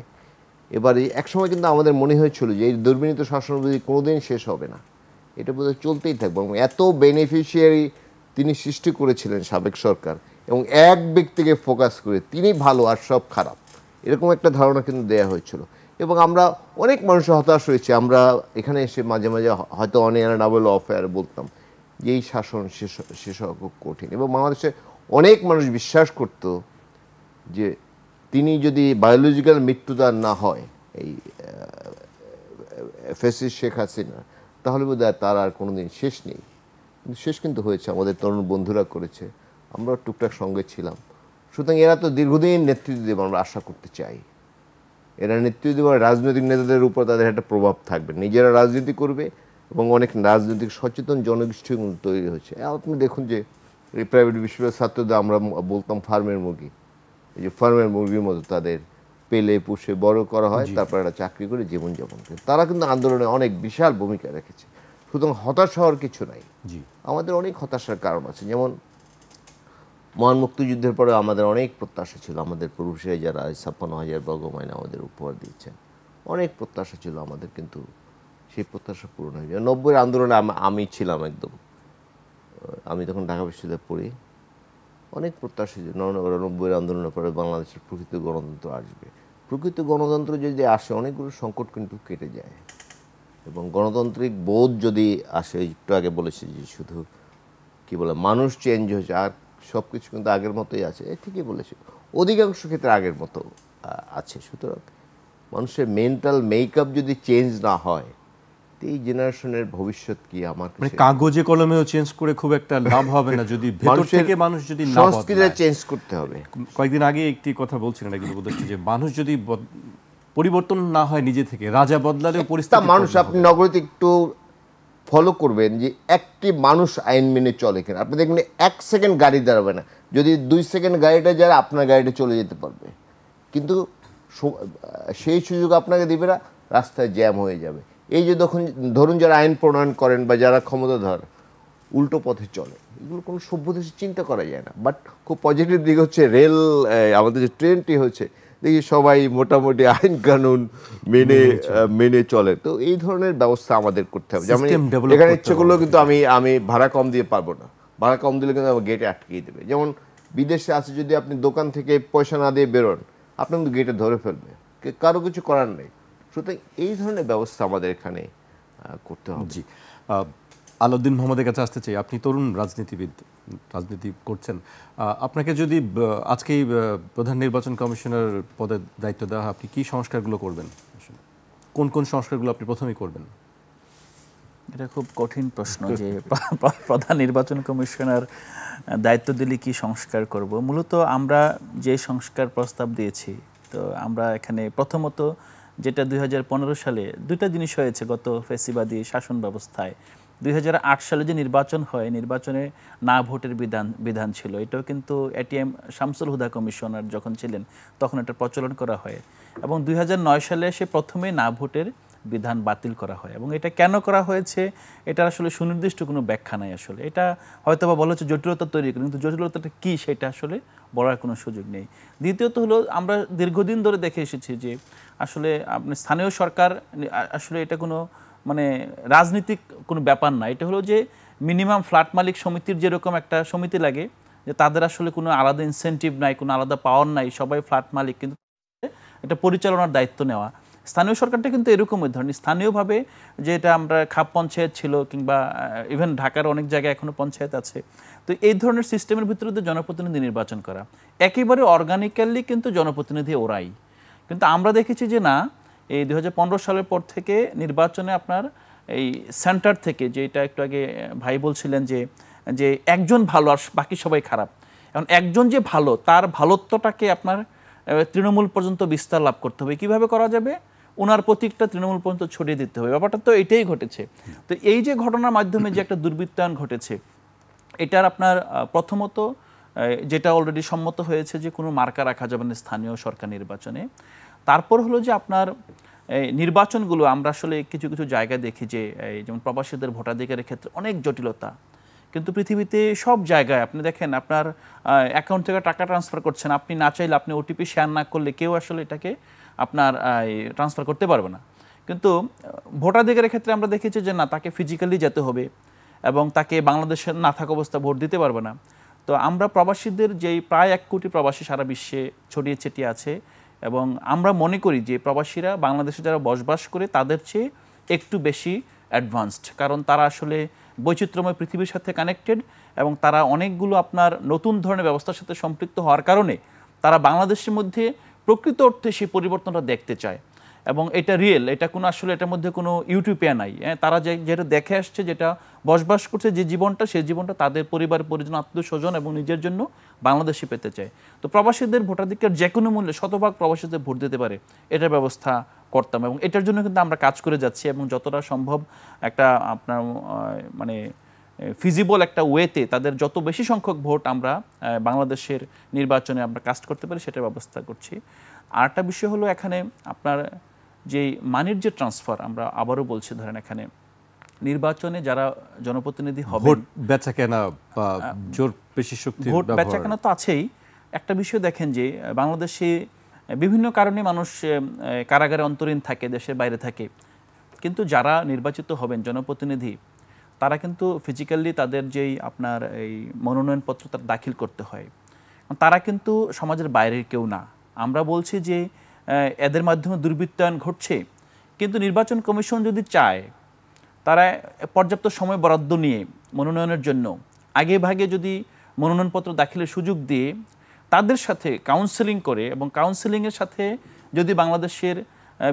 এবারে একসময় কিন্তু আমাদের মনে হয়েছিল যে এই দুর্বিনীত শাসন বুঝি কোনোদিন শেষ হবে না, এটা বোধহয় চলতেই থাকবে। এবং এত বেনিফিশিয়ারি তিনি সৃষ্টি করেছিলেন সাবেক সরকার, এবং এক ব্যক্তিকে ফোকাস করে তিনি ভালো আর সব খারাপ, এরকম একটা ধারণা কিন্তু দেয়া হয়েছিল। এবং আমরা অনেক মানুষ হতাশ হয়েছে। আমরা এখানে এসে মাঝে মাঝে হয়তো অন এয়ার না বলে অফ এয়ার বলতাম যে এই শাসন শেষ হওয়া খুব কঠিন। এবং বাংলাদেশে অনেক মানুষ বিশ্বাস করত যে তিনি যদি বায়োলজিক্যাল মৃত্যুদান না হয় এই ফ্যাসিস্ট শেখ হাসিনা, তাহলে বোধহয় তার আর কোনোদিন শেষ নেই। কিন্তু শেষ কিন্তু হয়েছে, আমাদের তরুণ বন্ধুরা করেছে, আমরা টুকটাক সঙ্গে ছিলাম। সুতরাং এরা তো দীর্ঘদিন নেতৃত্ব দেবে, আমরা আশা করতে চাই এরা নেতৃত্ব দেওয়ার রাজনৈতিক নেতাদের উপর তাদের একটা প্রভাব থাকবে, নিজেরা রাজনীতি করবে এবং অনেক রাজনৈতিক সচেতন জনগোষ্ঠী তৈরি হয়েছে। আপনি দেখুন যে এই প্রাইভেট বিশ্ববিদ্যালয়ের ছাত্রদের আমরা বলতাম ফার্মের মুরগি, এই যে ফার্মের মুরগির মতো তাদের পেলে পুষে বড় করা হয়, তারপর একটা চাকরি করে জীবনযাপন করে। তারা কিন্তু আন্দোলনে অনেক বিশাল ভূমিকা রেখেছে। সুতরাং হতাশ হওয়ার কিছু নাই। আমাদের অনেক হতাশার কারণ আছে, যেমন মহান মুক্তিযুদ্ধের পরে আমাদের অনেক প্রত্যাশা ছিল। আমাদের পুরুষরা যারা 56,000 বর্গমাইল আমাদের উপহার দিয়েছেন, অনেক প্রত্যাশা ছিল আমাদের, কিন্তু সেই প্রত্যাশা পূরণ হয়ে যায়। 90-এর আন্দোলনে আমি ছিলাম একদম, আমি তখন ঢাকা বিশ্ববিদ্যালয়ে পড়ি, অনেক প্রত্যাশা ছিল 90-এর আন্দোলনের পরে বাংলাদেশের প্রকৃত গণতন্ত্র আসবে। প্রকৃত গণতন্ত্র যদি আসে, অনেকগুলো সংকট কিন্তু কেটে যায়, এবং গণতান্ত্রিক বোধ যদি আসে, একটু আগে বলেছি যে শুধু কি বলে মানুষ চেঞ্জ হয়েছে, আর সব কিছু কিন্তু আগের মতোই আছে। ঠিকই বলেছি, অধিকাংশ ক্ষেত্রে আগের মতো আছে। সুতরাং মানুষের মেন্টাল মেকআপ যদি চেঞ্জ না হয়, এই জেনারেশনের ভবিষ্যৎ কি আমার কাগজে কলমেও চেঞ্জ করে খুব একটা লাভ হবে না, যদি ভেতর থেকে মানুষ যদি না সংস্কৃতি চেঞ্জ করতে হবে। কয়েকদিন আগে একটি কথা বলছিলেন একজন উপদেষ্টা, যে মানুষ যদি পরিবর্তন না হয় নিজে থেকে, রাজা বদলালেও তা পরিস্থিতি মানুষ আপনি নগরীতে একটু ফলো করবেন যে একটি মানুষ আইন মেনে চলে কিনা। আপনি দেখবেন 1 সেকেন্ড গাড়ি দাঁড়াবে না, যদি 2 সেকেন্ড গাড়িটা যায় আপনার গাড়িটা চলে যেতে পারবে, কিন্তু সেই সুযোগ আপনাকে দিবে না, রাস্তায় জ্যাম হয়ে যাবে। এই যে ধরুন যারা আইন প্রণয়ন করেন বা যারা ক্ষমতাধর উল্টো পথে চলে, এগুলো কোনো সভ্য দেশে চিন্তা করা যায় না। বাট খুব পজিটিভ দিক হচ্ছে রেল, আমাদের যে ট্রেনটি হচ্ছে দেখি সবাই মোটামুটি আইন কানুন মেনে চলে। তো এই ধরনের ব্যবস্থা আমাদের করতে হবে। যেমন এখানে ইচ্ছে করলেও কিন্তু আমি ভাড়া কম দিয়ে পারবো না, ভাড়া কম দিলে কিন্তু আমার গেটে আটকিয়ে দেবে। যেমন বিদেশে আছে, যদি আপনি দোকান থেকে পয়সা না দিয়ে বেরোন আপনি কিন্তু গেটে ধরে ফেলবে, কারো কিছু করার নেই। সুতরাং এই ধরনের ব্যবস্থা আমাদের এখানে করতে হবে। জি, আলাউদ্দিন মোহাম্মদের কাছে আসতে চাই। আপনি তরুণ রাজনীতিবিদ, রাজনীতি করছেন। আপনাকে যদি আজকেই প্রধান নির্বাচন কমিশনার পদের দায়িত্ব দেওয়া হয়, আপনি কী সংস্কারগুলো করবেন? কোন কোন সংস্কারগুলো আপনি প্রথমেই করবেন? এটা খুব কঠিন প্রশ্ন যে প্রধান নির্বাচন কমিশনার দায়িত্ব দিলে কি সংস্কার করব। মূলত আমরা যে সংস্কার প্রস্তাব দিয়েছি, তো আমরা এখানে প্রথমত যেটা 2015 সালে দুইটা জিনিস হয়েছে গত ফ্যাসিবাদী শাসন ব্যবস্থায়। 2008 সালে যে নির্বাচন হয়, নির্বাচনে না ভোটের বিধান ছিল। এটাও কিন্তু এটিএম শামসুল হুদা কমিশনার যখন ছিলেন তখন এটা প্রচলন করা হয়, এবং 2009 সালে সে প্রথমে না ভোটের বিধান বাতিল করা হয়। এবং এটা কেন করা হয়েছে এটা আসলে সুনির্দিষ্ট কোনো ব্যাখ্যা নাই। আসলে এটা হয়তো বা বলা হচ্ছে জটিলতা তৈরি করে, কিন্তু জটিলতাটা কী সেটা আসলে বলার কোনো সুযোগ নেই। দ্বিতীয়ত হলো, আমরা দীর্ঘদিন ধরে দেখে এসেছি যে আসলে আপনি স্থানীয় সরকার আসলে এটা কোনো মানে রাজনীতিক কোনো ব্যাপার না। এটা হলো যে মিনিমাম ফ্ল্যাট মালিক সমিতির যেরকম একটা সমিতি লাগে, যে তাদের আসলে কোনো আলাদা ইনসেন্টিভ নাই, কোনো আলাদা পাওয়ার নাই, সবাই ফ্ল্যাট মালিক, কিন্তু এটা পরিচালনার দায়িত্ব নেওয়া। স্থানীয় সরকারটা কিন্তু এরকমই ধরনের স্থানীয়ভাবে, যে এটা আমরা খাপ পঞ্চায়েত ছিল, কিংবা ইভেন ঢাকার অনেক জায়গায় এখনও পঞ্চায়েত আছে। তো এই ধরনের সিস্টেমের ভিতরে জনপ্রতিনিধি নির্বাচন করা একেবারে অর্গানিক্যালি কিন্তু জনপ্রতিনিধি ওরাই। কিন্তু আমরা দেখেছি যে না, এই 2015 সালের পর থেকে নির্বাচনে আপনার এই সেন্টার থেকে, যে এটা একটু আগে ভাই বলছিলেন যে একজন ভালো আর বাকি সবাই খারাপ, এখন একজন যে ভালো তার ভালোত্বটাকে আপনার তৃণমূল পর্যন্ত বিস্তার লাভ করতে হবে। কিভাবে করা যাবে? ওনার প্রতীকটা তৃণমূল পর্যন্ত ছড়িয়ে দিতে হবে। ব্যাপারটা তো এটাই ঘটেছে। তো এই যে ঘটনার মাধ্যমে যে একটা দুর্বৃত্তায়ন ঘটেছে, এটার আপনার প্রথমত যেটা অলরেডি সম্মত হয়েছে যে কোনো মার্কা রাখা যাবে না স্থানীয় সরকার নির্বাচনে। তারপর হলো যে আপনার নির্বাচনগুলো আমরা আসলে কিছু কিছু জায়গায় দেখি যে যেমন প্রবাসীদের ভোটাধিকারের ক্ষেত্রে অনেক জটিলতা, কিন্তু পৃথিবীতে সব জায়গায় আপনি দেখেন আপনার অ্যাকাউন্ট থেকে টাকা ট্রান্সফার করছেন, আপনি না চাইলে, আপনি ওটিপি শেয়ার না করলে কেউ আসলে এটাকে আপনার ট্রান্সফার করতে পারবে না। কিন্তু ভোটাধিকারের ক্ষেত্রে আমরা দেখেছি যে না, তাকে ফিজিক্যালি যেতে হবে এবং তাকে বাংলাদেশের না থাকা অবস্থা ভোট দিতে পারবে না। তো আমরা প্রবাসীদের যেই প্রায় 1 কোটি প্রবাসী সারা বিশ্বে ছড়িয়ে ছিটিয়ে আছে, এবং আমরা মনে করি যে প্রবাসীরা বাংলাদেশে যারা বসবাস করে তাদের চেয়ে একটু বেশি অ্যাডভান্সড, কারণ তারা আসলে বৈচিত্র্যময় পৃথিবীর সাথে কানেক্টেড, এবং তারা অনেকগুলো আপনার নতুন ধরনের ব্যবস্থার সাথে সম্পৃক্ত হওয়ার কারণে তারা বাংলাদেশের মধ্যে প্রকৃত অর্থে সেই পরিবর্তনটা দেখতে চায়। এবং এটা রিয়েল, এটা কোনো আসলে এটার মধ্যে কোনো ইউটোপিয়া নাই। তারা যেটা দেখে আসছে, যেটা বসবাস করছে, যে জীবনটা, সেই জীবনটা তাদের পরিবার পরিজন, আত্মীয় স্বজন এবং নিজের জন্য বাংলাদেশে পেতে চায়। তো প্রবাসীদের ভোটাধিকার যে কোনো মূল্যে শতভাগ প্রবাসীদের ভোট দিতে পারে, এটার ব্যবস্থা করতাম, এবং এটার জন্য কিন্তু আমরা কাজ করে যাচ্ছি। এবং যতটা সম্ভব একটা আপনার মানে ফিজিবল একটা ওয়েতে তাদের যত বেশি সংখ্যক ভোট আমরা বাংলাদেশের নির্বাচনে আমরা কাস্ট করতে পারি সেটার ব্যবস্থা করছি। আরেকটা বিষয় হলো, এখানে আপনার যে মানির যে ট্রান্সফার, আমরা আবারও বলছি, ধরেন এখানে নির্বাচনে যারা জনপ্রতিনিধি হবে, ভোট বেচাকেনা বা জোর পেশি শক্তি, ভোট বেচাকেনা তো আছেই। একটা বিষয় দেখেন যে বাংলাদেশে বিভিন্ন কারণে মানুষ কারাগারে অন্তরীণ থাকে, দেশের বাইরে থাকে, কিন্তু যারা নির্বাচিত হবেন জনপ্রতিনিধি, তারা কিন্তু ফিজিক্যালি তাদের যেই আপনার এই মনোনয়নপত্র তার দাখিল করতে হয়, তারা কিন্তু সমাজের বাইরের কেউ না। আমরা বলছি যে এদের মাধ্যমে দুর্বৃত্তায়ন ঘটছে, কিন্তু নির্বাচন কমিশন যদি চায়, তারা পর্যাপ্ত সময় বরাদ্দ নিয়ে মনোনয়নের জন্য আগে ভাগে যদি মনোনয়নপত্র দাখিলের সুযোগ দিয়ে তাদের সাথে কাউন্সেলিং করে, এবং কাউন্সেলিংয়ের সাথে যদি বাংলাদেশের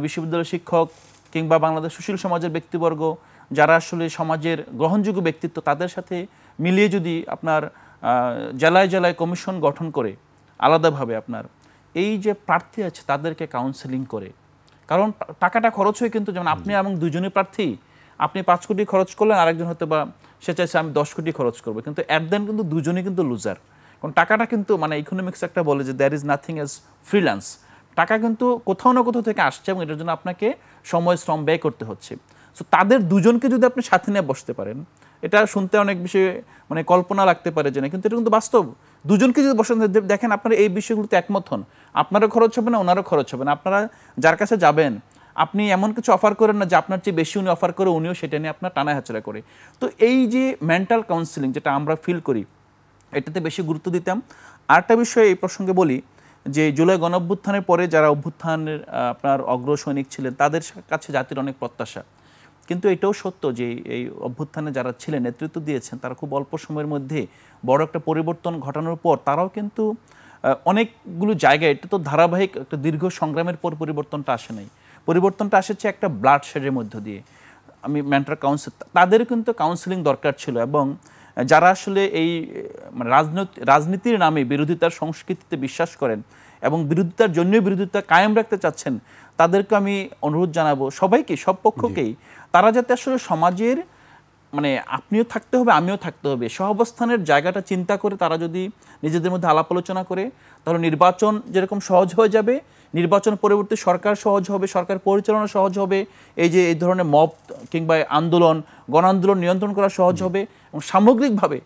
বিশ্ববিদ্যালয় শিক্ষক কিংবা বাংলাদেশ সুশীল সমাজের ব্যক্তিবর্গ, যারা আসলে সমাজের গ্রহণযোগ্য ব্যক্তিত্ব, তাদের সাথে মিলিয়ে যদি আপনার জেলায় জেলায় কমিশন গঠন করে আলাদাভাবে আপনার এই যে প্রার্থী আছে তাদেরকে কাউন্সেলিং করে কারণ টাকাটা খরচ হয় কিন্তু, যেমন আপনি এবং দুজনই প্রার্থী, আপনি 5 কোটি খরচ করলেন, আরেকজন হয়তো বা সে চাইছে আমি 10 কোটি খরচ করবো, কিন্তু অ্যাট দেন কিন্তু দুজনই কিন্তু লুজার। কারণ টাকাটা কিন্তু মানে ইকোনমিক্স একটা বলে যে there is nothing as freelance, টাকা কিন্তু কোথাও না কোথাও থেকে আসছে এবং এটার জন্য আপনাকে সময় শ্রম ব্যয় করতে হচ্ছে। সো তাদের দুজনকে যদি আপনি সাথে নিয়ে বসতে পারেন, এটা শুনতে অনেক বেশি মানে কল্পনা লাগতে পারে যে না, কিন্তু এটা কিন্তু বাস্তব। দুজনকে যদি বসেন, দেখেন আপনারা এই বিষয়গুলোতে একমত হন, আপনারও খরচ হবে না, ওনারও খরচ হবে না। আপনারা যার কাছে যাবেন, আপনি এমন কিছু অফার করেন না যে আপনার চেয়ে বেশি উনি অফার করে, উনিও সেটা নিয়ে আপনার টানা হাঁচড়া করে। তো এই যে মেন্টাল কাউন্সিলিং যেটা আমরা ফিল করি, এটাতে বেশি গুরুত্ব দিতাম। আরেকটা বিষয় এই প্রসঙ্গে বলি যে জুলাই গণঅভ্যুত্থানের পরে যারা অভ্যুত্থানের আপনার অগ্রসৈনিক ছিলেন, তাদের কাছে জাতির অনেক প্রত্যাশা। কিন্তু এটাও সত্য যে এই অভ্যুত্থানে যারা ছিলেন, নেতৃত্ব দিয়েছেন, তারা খুব অল্প সময়ের মধ্যে বড় একটা পরিবর্তন ঘটানোর পর তারাও কিন্তু অনেকগুলো জায়গায়, এটা তো ধারাবাহিক একটা দীর্ঘ সংগ্রামের পর পরিবর্তনটা আসে নাই, পরিবর্তনটা এসেছে একটা ব্লাড শেডের মধ্য দিয়ে। আমি মেন্টাল কাউন্সিল, তাদের কিন্তু কাউন্সিলিং দরকার ছিল। এবং যারা আসলে এই মানে রাজনীতির নামে বিরোধিতার সংস্কৃতিতে বিশ্বাস করেন এবং বিরোধিতার জন্য বিরোধিতা কায়েম রাখতে চাচ্ছেন, তাদেরকে আমি অনুরোধ জানাবো, সবাইকে, সব পক্ষকেই, তারা যাতে আসলে সমাজের মানে আপনিও থাকতে হবে, আমিও থাকতে হবে, সহাবস্থানের জায়গাটা চিন্তা করে তারা যদি নিজেদের মধ্যে আলাপ আলোচনা করে, তাহলে নির্বাচন যেরকম সহজ হয়ে যাবে, নির্বাচন পরবর্তী সরকার সহজ হবে, সরকার পরিচালনা সহজ হবে, এই যে এই ধরনের মব কিংবা আন্দোলন, গণ আন্দোলন নিয়ন্ত্রণ করা সহজ হবে, এবং সামগ্রিকভাবে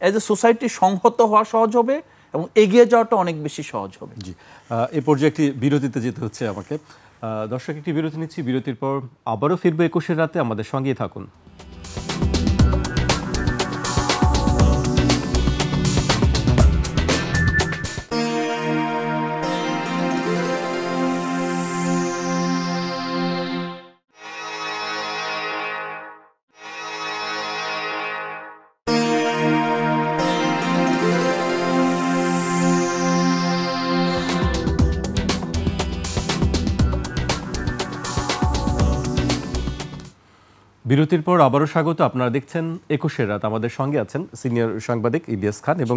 এজ এ সোসাইটি সংহত হওয়া সহজ হবে এবং এগিয়ে যাওয়াটা অনেক বেশি সহজ হবে। জি, এই পর্যায়ে একটি বিরতিতে যেতে হচ্ছে আমাকে। দর্শক, একটি বিরতি নিচ্ছি, বিরতির পর আবারও ফিরবো 21-এর রাতে, আমাদের সঙ্গেই থাকুন। বিরতির পর আবারও স্বাগত। আপনারা দেখছেন 21-এর রাত, আমাদের সঙ্গে আছেন সিনিয়র সাংবাদিক ইলিয়াস খান এবং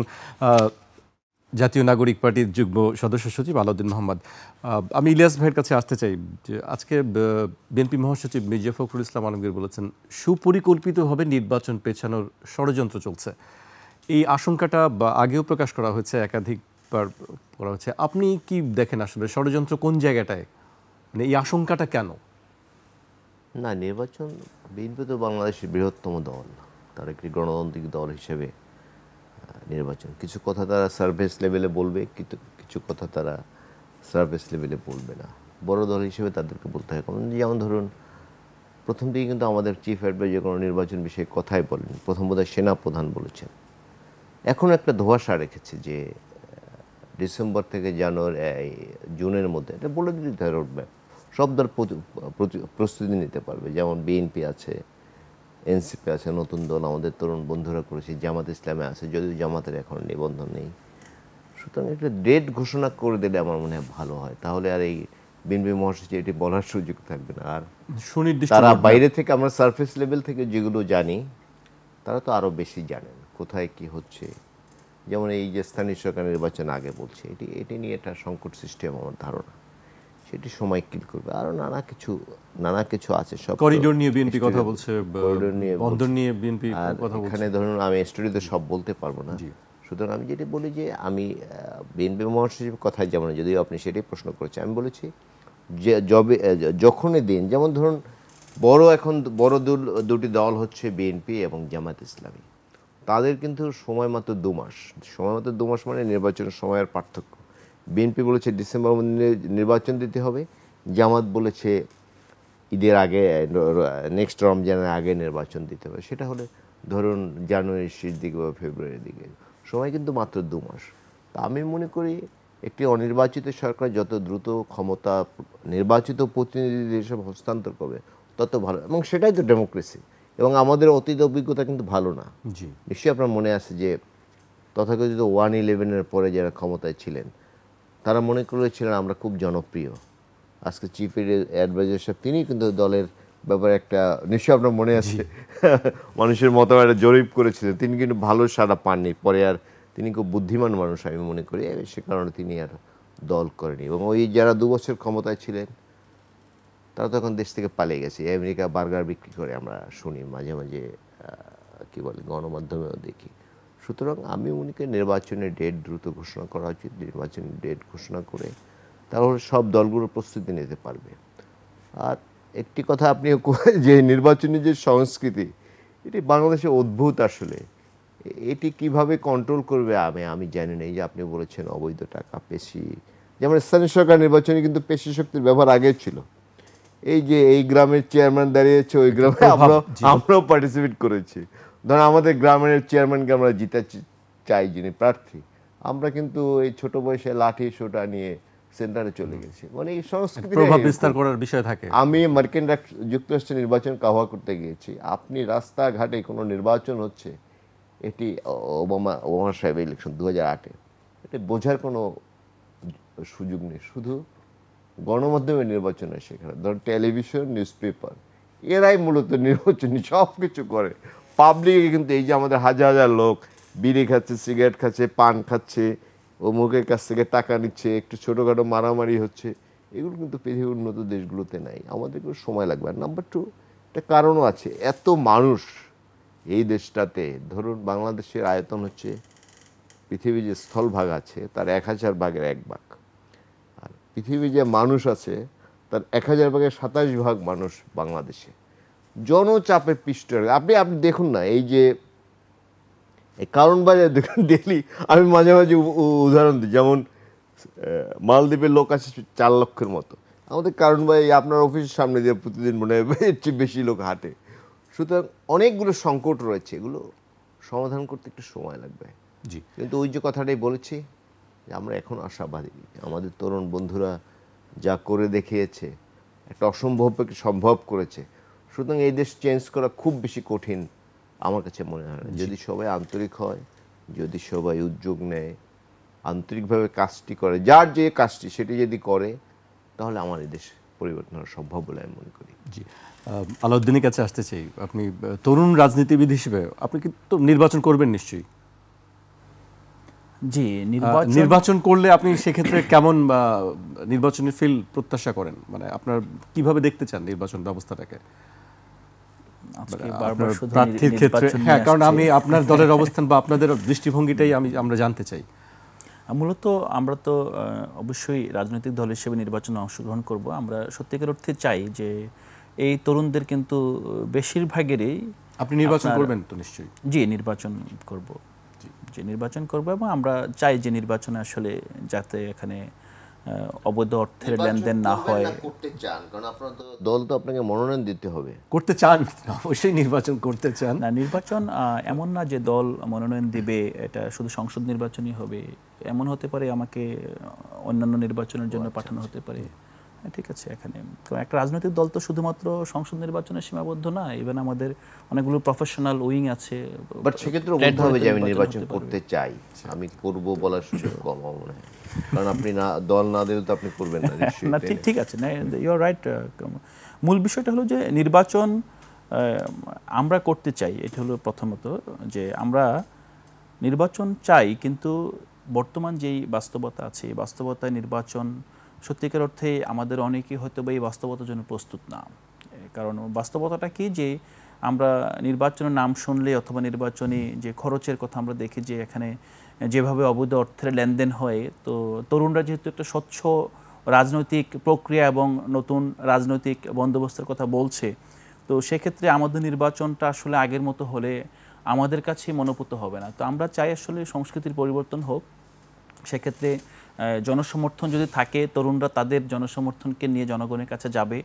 জাতীয় নাগরিক পার্টির যুগ্ম সদস্য সচিব আলাউদ্দিন মোহাম্মদ। আমি ইলিয়াস ভাইয়ের কাছে আসতে চাই যে আজকে বিএনপি মহাসচিব মির্জা ফখরুল ইসলাম আলমগীর বলেছেন সুপরিকল্পিতভাবে নির্বাচন পেছানোর ষড়যন্ত্র চলছে। এই আশঙ্কাটা আগেও প্রকাশ করা হয়েছে, একাধিকবার করা হচ্ছে। আপনি কি দেখেন আসলে ষড়যন্ত্র কোন জায়গাটায়, মানে এই আশঙ্কাটা কেন? না, নির্বাচন, বিএনপি তো বাংলাদেশের বৃহত্তম দল, তার একটি গণতান্ত্রিক দল হিসেবে নির্বাচন, কিছু কথা তারা সার্ভিস লেভেলে বলবে, কিন্তু কিছু কথা তারা সার্ভিস লেভেলে বলবে না। বড় দল হিসেবে তাদেরকে বলতে হয়। যেমন ধরুন, প্রথম দিকে কিন্তু আমাদের চিফ অ্যাডভাইজার কোনো নির্বাচন বিষয়ে কথাই বলেন, প্রথম বোধহয় সেনাপ্রধান বলেছেন। এখন একটা ধোঁয়াশা রেখেছে যে ডিসেম্বর থেকে জানুয়ারি জুনের মধ্যে এটা বলে দিতে হয় রোডম্যাপ, সব দল প্রস্তুতি নিতে পারবে। যেমন বিএনপি আছে, এনসিপি আছে, নতুন দল আমাদের তরুণ বন্ধুরা করেছে, জামাত ইসলামে আছে, যদিও জামাতের এখন নিবন্ধন নেই। সুতরাং একটা ডেট ঘোষণা করে দিলে আমার মনে হয় ভালো হয়, তাহলে আর এই বিএনপি মহাসচিব এটি বলার সুযোগ থাকবে না। আর তারা বাইরে থেকে, আমরা সারফেস লেভেল থেকে যেগুলো জানি, তারা তো আরও বেশি জানেন কোথায় কি হচ্ছে। যেমন এই যে স্থানীয় সরকার নির্বাচন আগে বলছে, এটি নিয়ে একটা সংকট সৃষ্টি হবে আমার ধারণা, সেটি সময় কিল করবে। আরও নানা কিছু আছে, সব করিডোর নিয়ে বিএনপি কথা বলছে, বন্দর নিয়ে বিএনপি কথা বলছে। এখানে ধরুন আমি স্টোরিতে সব বলতে পারবো না, সুতরাং আমি যেটি বলি যে আমি বিএনপি মহাসচিবের কথায়, যেমন যদিও আপনি সেটাই প্রশ্ন করেছেন, আমি বলেছি যে যখনই দিন, যেমন ধরুন বড় দুটি দল হচ্ছে বিএনপি এবং জামাত ইসলামী, তাদের কিন্তু সময় মাত্র 2 মাস, মানে নির্বাচনের সময়ের পার্থক্য। বিএনপি বলেছে ডিসেম্বর নির্বাচন দিতে হবে, জামাত বলেছে ঈদের আগে, নেক্সট রমজানের আগে নির্বাচন দিতে হবে। সেটা হলে ধরুন জানুয়ারির শেষ দিকে বা ফেব্রুয়ারির দিকে, সময় কিন্তু মাত্র 2 মাস। তা আমি মনে করি একটি অনির্বাচিত সরকার যত দ্রুত ক্ষমতা নির্বাচিত প্রতিনিধিদের হিসেবে হস্তান্তর করবে তত ভালো, এবং সেটাই তো ডেমোক্রেসি। এবং আমাদের অতীত অভিজ্ঞতা কিন্তু ভালো না। নিশ্চয়ই আপনার মনে আছে যে তথাকথিত 1/11-এর পরে যারা ক্ষমতায় ছিলেন, তারা মনে করেছিলেন আমরা খুব জনপ্রিয়। আজকে চিফ অ্যাডভাইজার সাহেব, তিনি কিন্তু দলের ব্যাপারে একটা, নিশ্চয়ই আপনার মনে আছে, মানুষের মতামত জরিপ করেছিলেন, তিনি কিন্তু ভালো সাড়া পাননি। পরে আর তিনি খুব বুদ্ধিমান মানুষ আমি মনে করি, সে কারণে তিনি আর দল করেনি। এবং ওই যারা 2 বছর ক্ষমতায় ছিলেন তারা তো এখন দেশ থেকে পালিয়ে গেছে, আমেরিকা বার্গার বিক্রি করে আমরা শুনি মাঝে মাঝে, কি বলে গণমাধ্যমেও দেখি। সুতরাং আমি মনে করি নির্বাচনের ডেট দ্রুত ঘোষণা করা উচিত। নির্বাচনের ডেট ঘোষণা করে তাহলে সব দলগুলো প্রস্তুতি নিতে পারবে। আর একটি কথা আপনি যে নির্বাচনী যে সংস্কৃতি, এটি বাংলাদেশে অদ্ভুত আসলে। এটি কিভাবে কন্ট্রোল করবে আমি জানি না। এই যে আপনি বলেছেন অবৈধ টাকা, পেশি, যেমন স্থানীয় সরকার নির্বাচনে কিন্তু পেশি শক্তির ব্যবহার আগে ছিল। এই যে এই গ্রামের চেয়ারম্যান দাঁড়িয়েছে, ওই গ্রামে আমরাও পার্টিসিপেট করেছি। ধরুন আমাদের গ্রামের চেয়ারম্যানকে আমরা জিতে চাই, যিনি প্রার্থী, আমরা কিন্তু এই ছোট বয়সে লাঠি সোটা নিয়ে সেন্টারে চলে গেছি। মানে এই সংস্কৃতি প্রভাব বিস্তার করার বিষয় থাকে। আমি মার্কিন যুক্তরাষ্ট্রের নির্বাচন কাভার করতে গিয়েছি, আপনি রাস্তাঘাটে কোনো নির্বাচন হচ্ছে, এটি ওবামা সাহেব ইলেকশন 2008-এ, এটা বোঝার কোনো সুযোগ নেই। শুধু গণমাধ্যমে নির্বাচন হয় সেখানে, ধর টেলিভিশন, নিউজ পেপার, এরাই মূলত নির্বাচনী সব কিছু করে। পাবলিকে কিন্তু এই যে আমাদের হাজার হাজার লোক বিড়ি খাচ্ছে, সিগারেট খাচ্ছে, পান খাচ্ছে, ও মুখের কাছ থেকে টাকা নিচ্ছে, একটু ছোটোখাটো মারামারি হচ্ছে, এগুলো কিন্তু পৃথিবীর উন্নত দেশগুলোতে নাই। আমাদের একটু সময় লাগবে। আর নাম্বার 2, একটা কারণও আছে, এত মানুষ এই দেশটাতে। ধরুন বাংলাদেশের আয়তন হচ্ছে পৃথিবীর যে স্থলভাগ আছে তার 1000 ভাগের 1 ভাগ, আর পৃথিবীর যে মানুষ আছে তার 1000 ভাগের 27 ভাগ মানুষ বাংলাদেশে। জনচাপে পিষ্ট। আপনি দেখুন না, এই যে এই কারণ বাজার দেখুন ডেলি, আমি মাঝে মাঝে উদাহরণ দিই, যেমন মালদ্বীপের লোক আছে 4 লক্ষের মতো, আমাদের কারণ বাজার আপনার অফিসের সামনে দিয়ে প্রতিদিন মনে হয় এর চেয়ে বেশি লোক হাঁটে। সুতরাং অনেকগুলো সংকট রয়েছে, এগুলো সমাধান করতে একটু সময় লাগবে। জি, কিন্তু ওই যে কথাটাই বলেছি যে আমরা এখন আশাবাদী, আমাদের তরুণ বন্ধুরা যা করে দেখিয়েছে, একটা অসম্ভবকে সম্ভব করেছে। সুতরাং এই দেশ চেঞ্জ করা খুব বেশি কঠিন আমার কাছে মনে হয় না, যদি সবাই আন্তরিক হয়, যদি সবাই উদ্যোগ নেয়, আন্তরিকভাবে কাজটি করে, যার যে কাজটি সেটি যদি করে, তাহলে আমার এই দেশ পরিবর্তন হওয়া সম্ভব বলে আমি মনে করি। জি, আলাউদ্দিনের কাছে আসতে চাই। আপনি তরুণ রাজনীতিবিদ হিসেবে আপনি কিন্তু নির্বাচন করবেন নিশ্চয়ই। জি, নির্বাচন করলে আপনি সেক্ষেত্রে কেমন নির্বাচনের ফিল প্রত্যাশা করেন? মানে আপনার কিভাবে দেখতে চান নির্বাচন ব্যবস্থাটাকে প্রার্থীর ক্ষেত্রে? হ্যাঁ, কারণ আমি আপনার দলের অবস্থান বা আপনাদের দৃষ্টিভঙ্গিটাই আমরা জানতে চাই। মূলত আমরা তো অবশ্যই রাজনৈতিক দল হিসেবে নির্বাচনে অংশগ্রহণ করব। আমরা সত্যিকার অর্থে চাই যে এই তরুণদের কিন্তু বেশিরভাগেরই। আপনি নির্বাচন করবেন তো নিশ্চয়ই? জি, নির্বাচন করব, যে নির্বাচন করব, এবং আমরা চাই যে নির্বাচনে আসলে যাতে এখানে অবৈধ অর্থের লেনদেন না হয়। করতে চান, কারণ আপনার দল তো আপনাকে মনোনয়ন দিতে হবে। করতে চান, অবশ্যই নির্বাচন করতে চান। না, নির্বাচন এমন না যে দল মনোনয়ন দিবে এটা শুধু সংসদ নির্বাচনই হবে, এমন হতে পারে আমাকে অন্যান্য নির্বাচনের জন্য পাঠানো হতে পারে। ঠিক আছে, এখানে একটা রাজনৈতিক দল তো শুধুমাত্র সংসদ নির্বাচনে সীমাবদ্ধ না, ইভেন আমাদের অনেকগুলো প্রফেশনাল উইং আছে। বাট সেক্ষেত্রে বলতে হবে যে আমি নির্বাচন করতে চাই, আমি করব বলার সুযোগ কম মনে হয়, কারণ আপনি না দল না দিলে তো আপনি করবেন না। না, ঠিক আছে, না, ইউ আর রাইট। মূল বিষয়টা হলো যে নির্বাচন আমরা করতে চাই, এটা হলো প্রথমত, যে আমরা নির্বাচন চাই, কিন্তু বর্তমান যেই বাস্তবতা আছে, এই বাস্তবতায় নির্বাচন সত্যিকার অর্থে আমাদের অনেকেই হয়তো বা এই বাস্তবতার জন্য প্রস্তুত না। কারণ বাস্তবতাটা কি, যে আমরা নির্বাচনের নাম শুনলে অথবা নির্বাচনী যে খরচের কথা আমরা দেখি, যে এখানে যেভাবে অবৈধ অর্থের লেনদেন হয়, তো তরুণরা যেহেতু একটা স্বচ্ছ রাজনৈতিক প্রক্রিয়া এবং নতুন রাজনৈতিক বন্দোবস্তের কথা বলছে, তো সেক্ষেত্রে আমাদের নির্বাচনটা আসলে আগের মতো হলে আমাদের কাছে মনোপুত হবে না। তো আমরা চাই আসলে সংস্কৃতির পরিবর্তন হোক। সেক্ষেত্রে জনসমর্থন যদি থাকে, তরুণরা তাদের জনসমর্থনকে নিয়ে জনগণের কাছে যাবে,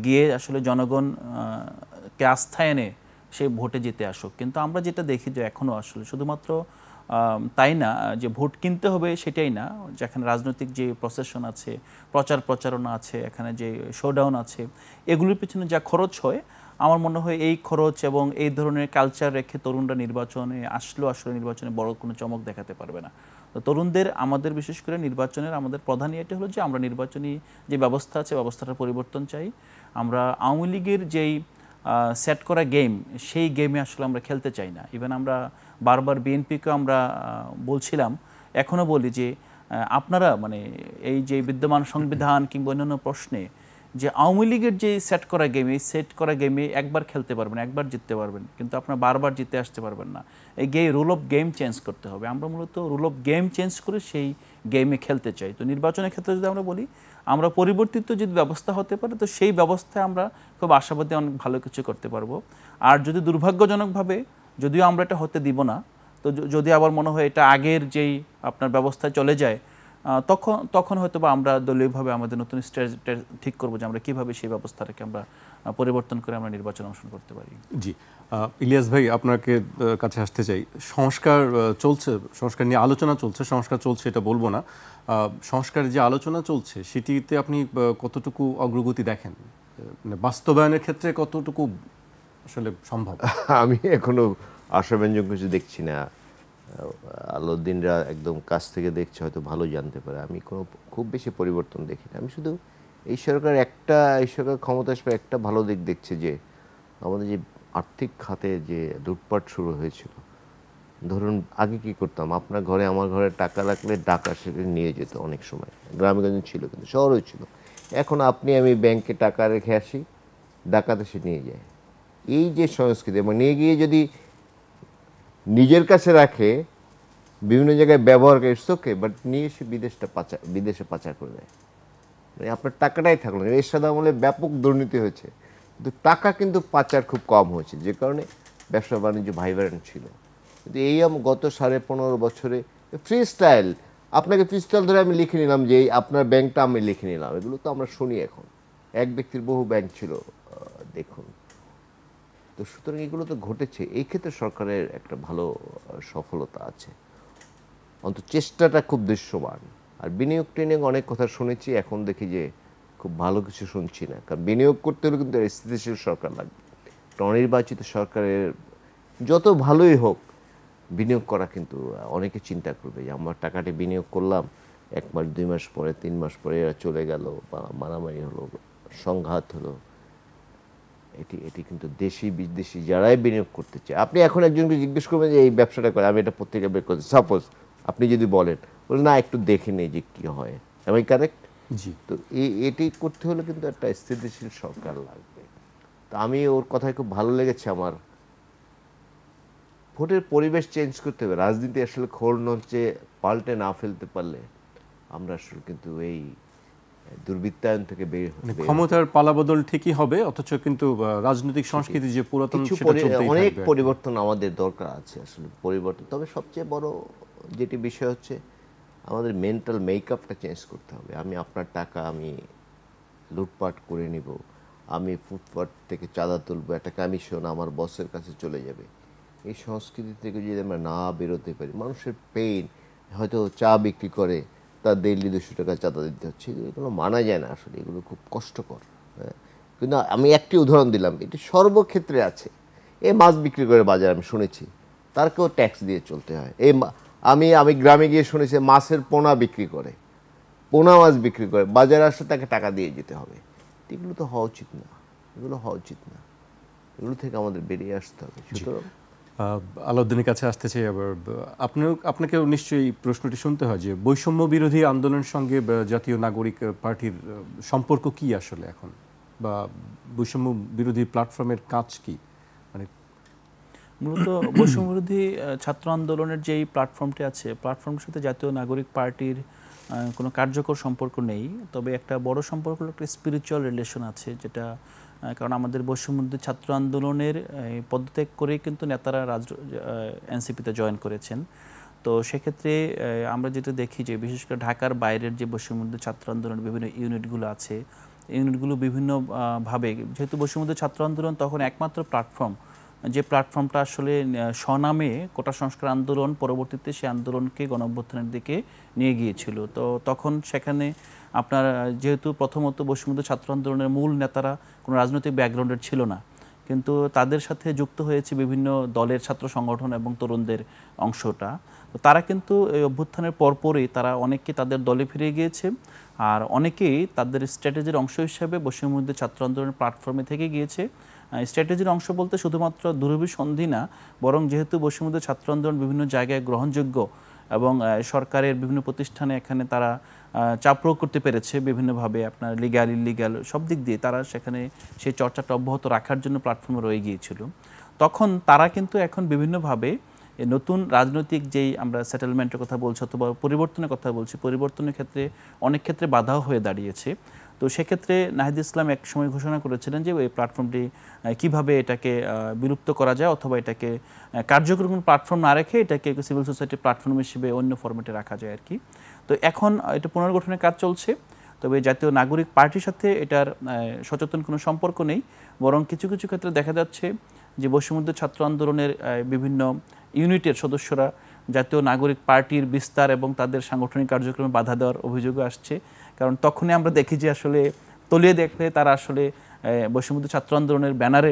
গিয়ে আসলে জনগণকে আস্থায় এনে সে ভোটে জিতে আসুক। কিন্তু আমরা যেটা দেখি যে এখনও আসলে শুধুমাত্র তাই না, যে ভোট কিনতে হবে সেটাই না, যেখানে রাজনৈতিক যে প্রসেশন আছে, প্রচারণা আছে, এখানে যে শোডাউন আছে, এগুলোর পিছনে যা খরচ হয়, আমার মনে হয় এই খরচ এবং এই ধরনের কালচার রেখে তরুণরা নির্বাচনে আসলেও আসলে নির্বাচনে বড় কোনো চমক দেখাতে পারবে না। তো তরুণদের, আমাদের বিশেষ করে নির্বাচনের আমাদের প্রধান ইয়েটা হলো যে আমরা নির্বাচনী যে ব্যবস্থা আছে, ব্যবস্থাটার পরিবর্তন চাই। আমরা আওয়ামী লীগের যেই সেট করা গেম, সেই গেমে আসলে আমরা খেলতে চাই না। ইভেন আমরা বারবার বিএনপিকে আমরা বলছিলাম, এখনও বলি যে আপনারা মানে এই যে বিদ্যমান সংবিধান কিংবা অন্যান্য প্রশ্নে যে আওয়ামী লীগের যে সেট করা গেম, এই সেট করা গেমে একবার খেলতে পারবেন, একবার জিততে পারবেন, কিন্তু আপনার বারবার জিতে আসতে পারবেন না। এই রুল অফ গেম চেঞ্জ করতে হবে। আমরা মূলত রুল অফ গেম চেঞ্জ করে সেই গেমে খেলতে চাই। তো নির্বাচনের ক্ষেত্রে যদি আমরা বলি, আমরা পরিবর্তিত যদি ব্যবস্থা হতে পারে, তো সেই ব্যবস্থায় আমরা খুব আশাবাদী অনেক ভালো কিছু করতে পারবো। আর যদি দুর্ভাগ্যজনকভাবে, যদিও আমরা এটা হতে দিব না, তো যদি আবার মনে হয় এটা আগের যেই আপনার ব্যবস্থায় চলে যায়, তখন হয়তো বা আমরা দলীয়ভাবে আমাদের নতুন স্ট্র্যাটেজি ঠিক করবো যে আমরা কিভাবে সেই ব্যবস্থাটাকে আমরা পরিবর্তন করে আমরা নির্বাচন অংশগ্রহণ করতে পারি। জি, ইলিয়াস ভাই, আপনাকে কাছে আসতে চাই। সংস্কার চলছে, সংস্কার নিয়ে আলোচনা চলছে, সংস্কার চলছে এটা বলবো না, সংস্কারের যে আলোচনা চলছে সেটিতে আপনি কতটুকু অগ্রগতি দেখেন, মানে বাস্তবায়নের ক্ষেত্রে কতটুকু আসলে সম্ভব? আমি এখনো আশাব্যঞ্জক কিছু দেখছি না। আলাউদ্দিনরা একদম কাছ থেকে দেখছে, হয়তো ভালো জানতে পারে। আমি কোনো খুব বেশি পরিবর্তন দেখি না। আমি শুধু এই সরকার ক্ষমতা আসবে একটা ভালো দিক দেখছে, যে আমাদের যে আর্থিক খাতে যে লুটপাট শুরু হয়েছিল, ধরুন আগে কি করতাম, আপনার ঘরে আমার ঘরে টাকা রাখলে ডাকাত সেটা নিয়ে যেত, অনেক সময় গ্রামেগঞ্জে ছিল, কিন্তু শহরেও ছিল। এখন আপনি আমি ব্যাংকে টাকা রেখে আসি, ডাকাত এসে নিয়ে যায়। এই যে সংস্কৃতি, এবং নিয়ে গিয়ে যদি নিজের কাছে রাখে, বিভিন্ন জায়গায় ব্যবহার করে, ইটস ওকে, বাট নিয়ে এসে বিদেশে পাচার করে দেয়। মানে আপনার টাকাটাই থাকলো না। এরশাদ আমলে ব্যাপক দুর্নীতি হয়েছে, কিন্তু টাকা কিন্তু পাচার খুব কম হয়েছে, যে কারণে ব্যবসা বাণিজ্য ভাইব্রেন্ট ছিল। কিন্তু এই গত 15.5 বছরে ফ্রি স্টাইল, আপনাকে ফ্রি স্টাইল ধরে আমি লিখে নিলাম যে আপনার ব্যাংকটা আমি লিখে নিলাম, এগুলো তো আমরা শুনি এখন। এক ব্যক্তির বহু ব্যাংক ছিল, দেখুন। তো সুতরাং এগুলো তো ঘটেছে। এই ক্ষেত্রে সরকারের একটা ভালো সফলতা আছে, অন্তত চেষ্টাটা খুব দৃশ্যমান। আর বিনিয়োগ টিনিয়োগ অনেক কথা শুনেছি, এখন দেখি যে খুব ভালো কিছু শুনছি না। কারণ বিনিয়োগ করতে হলে কিন্তু স্থিতিশীল সরকার লাগবে। একটা অনির্বাচিত সরকারের যত ভালোই হোক, বিনিয়োগ করা কিন্তু অনেকে চিন্তা করবে যে আমার টাকাটি বিনিয়োগ করলাম, 1 মাস 2 মাস পরে 3 মাস পরে এরা চলে গেল, বা মারামারি হলো, সংঘাত হলো। এটি কিন্তু দেশি বিদেশি যারাই বিনিয়োগ করতে চায়, আপনি এখন একজনকে জিজ্ঞেস করবেন যে এই ব্যবসাটা করে, আমি এটা পত্রিকা বের করছি, সাপোজ আপনি যদি বলেন, না একটু দেখে নেই যে কী হয়, আমি কারেক্ট? জি। তো এটি করতে হলে কিন্তু একটা স্থিতিশীল সরকার লাগবে। তো আমি ওর কথায় খুব ভালো লেগেছে আমার। ভোটের পরিবেশ চেঞ্জ করতে হবে। রাজনীতি আসলে খোল নচে পাল্টে না ফেলতে পারলে আমরা আসলে কিন্তু এই দুর্বৃত্তায়ন থেকে বের ক্ষমতার পালাবদল ঠিকই হবে, অথচ কিন্তু রাজনৈতিক সংস্কৃতি যে পুরাতন, অনেক পরিবর্তন আমাদের দরকার আছে আসলে পরিবর্তন। তবে সবচেয়ে বড় যেটি বিষয় হচ্ছে আমাদের মেন্টাল মেকআপটা চেঞ্জ করতে হবে। আমি আপনার টাকা আমি লুটপাট করে নিব, আমি ফুটপাত থেকে চাঁদা তুলব, একটা কমিশন আমার বসের কাছে চলে যাবে। এই সংস্কৃতি থেকে যদি আমরা না বেরোতে পারি, মানুষের পেইন, হয়তো চা বিক্রি করে তার ডেইলি 200 টাকা চাঁদা দিতে হচ্ছে, এগুলো মানা যায় না আসলে, এগুলো খুব কষ্টকর। হ্যাঁ, কিন্তু আমি একটি উদাহরণ দিলাম, এটি সর্বক্ষেত্রে আছে। এই মাছ বিক্রি করে বাজার আমি শুনেছি, তারকেও ট্যাক্স দিয়ে চলতে হয়। আমি গ্রামে গিয়ে শুনেছি মাছের পোনা বিক্রি করে, পোনা মাছ বিক্রি করে, বাজারে আসলে তাকে টাকা দিয়ে যেতে হবে। এগুলো তো হওয়া উচিত না, এগুলো হওয়া উচিত না, এগুলো থেকে আমাদের বেরিয়ে আসতে হবে। সুতরাং আলাউদ্দিনের কাছে আসতে চাই আবার। আপনাকেও নিশ্চয়ই প্রশ্নটি শুনতে হয় যে বৈষম্য বিরোধী আন্দোলনের সঙ্গে জাতীয় নাগরিক পার্টির সম্পর্ক কি আসলে এখন, বা বৈষম্য বিরোধী প্ল্যাটফর্মের কাজ কি? মানে মূলত বৈষম্য বিরোধী ছাত্র আন্দোলনের যেই প্ল্যাটফর্মটি আছে, প্ল্যাটফর্মের সাথে জাতীয় নাগরিক পার্টির কোনো কার্যকর সম্পর্ক নেই। তবে একটা বড় সম্পর্ক হলো একটা স্পিরিচুয়াল রিলেশন আছে, যেটা কারণ আমাদের বৈষম্যবিরোধী ছাত্র আন্দোলনের পদত্যাগ করেই কিন্তু নেতারা এনসিপিতে জয়েন করেছেন। তো সেক্ষেত্রে আমরা যেটা দেখি যে বিশেষ করে ঢাকার বাইরের যে বৈষম্যবিরোধী ছাত্র আন্দোলনের বিভিন্ন ইউনিটগুলো আছে, ইউনিটগুলো বিভিন্নভাবে, যেহেতু বৈষম্যবিরোধী ছাত্র আন্দোলন তখন একমাত্র প্ল্যাটফর্ম, যে প্ল্যাটফর্মটা আসলে স্বনামে কোটা সংস্কার আন্দোলন, পরবর্তীতে সেই আন্দোলনকে গণঅভ্যুত্থানের দিকে নিয়ে গিয়েছিল। তো তখন সেখানে আপনার যেহেতু প্রথমত বৈষম্যবিরোধী ছাত্র আন্দোলনের মূল নেতারা কোনো রাজনৈতিক ব্যাকগ্রাউন্ডের ছিল না, কিন্তু তাদের সাথে যুক্ত হয়েছে বিভিন্ন দলের ছাত্র সংগঠন এবং তরুণদের অংশটা। তো তারা কিন্তু এই অভ্যুত্থানের পরপরই তারা অনেকে তাদের দলে ফিরে গিয়েছে, আর অনেকেই তাদের স্ট্র্যাটেজির অংশ হিসেবে বৈষম্যবিরোধী ছাত্র আন্দোলনের প্ল্যাটফর্মে থেকে গিয়েছে। স্ট্র্যাটেজির অংশ বলতে শুধুমাত্র দুরভিসন্ধি না, বরং যেহেতু বৈষম্যবিরোধী ছাত্র আন্দোলন বিভিন্ন জায়গায় গ্রহণযোগ্য এবং সরকারের বিভিন্ন প্রতিষ্ঠানে এখানে তারা চাপ প্রয়োগ করতে পেরেছে বিভিন্নভাবে, আপনার লিগ্যাল ইলিগ্যাল সব দিক দিয়ে তারা সেখানে সেই চর্চাটা অব্যাহত রাখার জন্য প্ল্যাটফর্মে রয়ে গিয়েছিল। তখন তারা কিন্তু এখন বিভিন্নভাবে নতুন রাজনৈতিক যেই আমরা সেটেলমেন্টের কথা বলছি অথবা পরিবর্তনের কথা বলছি, পরিবর্তনের ক্ষেত্রে অনেক ক্ষেত্রে বাধাও হয়ে দাঁড়িয়েছে। তো সেক্ষেত্রে নাহিদ ইসলাম এক সময় ঘোষণা করেছিলেন যে এই প্ল্যাটফর্মটি কিভাবে এটাকে বিলুপ্ত করা যায় অথবা এটাকে কার্যকর কোনো প্ল্যাটফর্ম না রেখে এটাকে সিভিল সোসাইটি প্ল্যাটফর্ম হিসেবে অন্য ফরম্যাটে রাখা যায় আর কি। তো এখন এটা পুনর্গঠনের কাজ চলছে, তবে জাতীয় নাগরিক পার্টির সাথে এটার সচেতন কোনো সম্পর্ক নেই, বরং কিছু কিছু ক্ষেত্রে দেখা যাচ্ছে যে বৈষম্যবিরোধী ছাত্র আন্দোলনের বিভিন্ন ইউনিটের সদস্যরা জাতীয় নাগরিক পার্টির বিস্তার এবং তাদের সাংগঠনিক কার্যক্রমে বাধা দেওয়ার অভিযোগও আসছে। কারণ তখনই আমরা দেখি যে আসলে তলিয়ে দেখলে তারা আসলে বৈষম্যবিরোধী ছাত্র আন্দোলনের ব্যানারে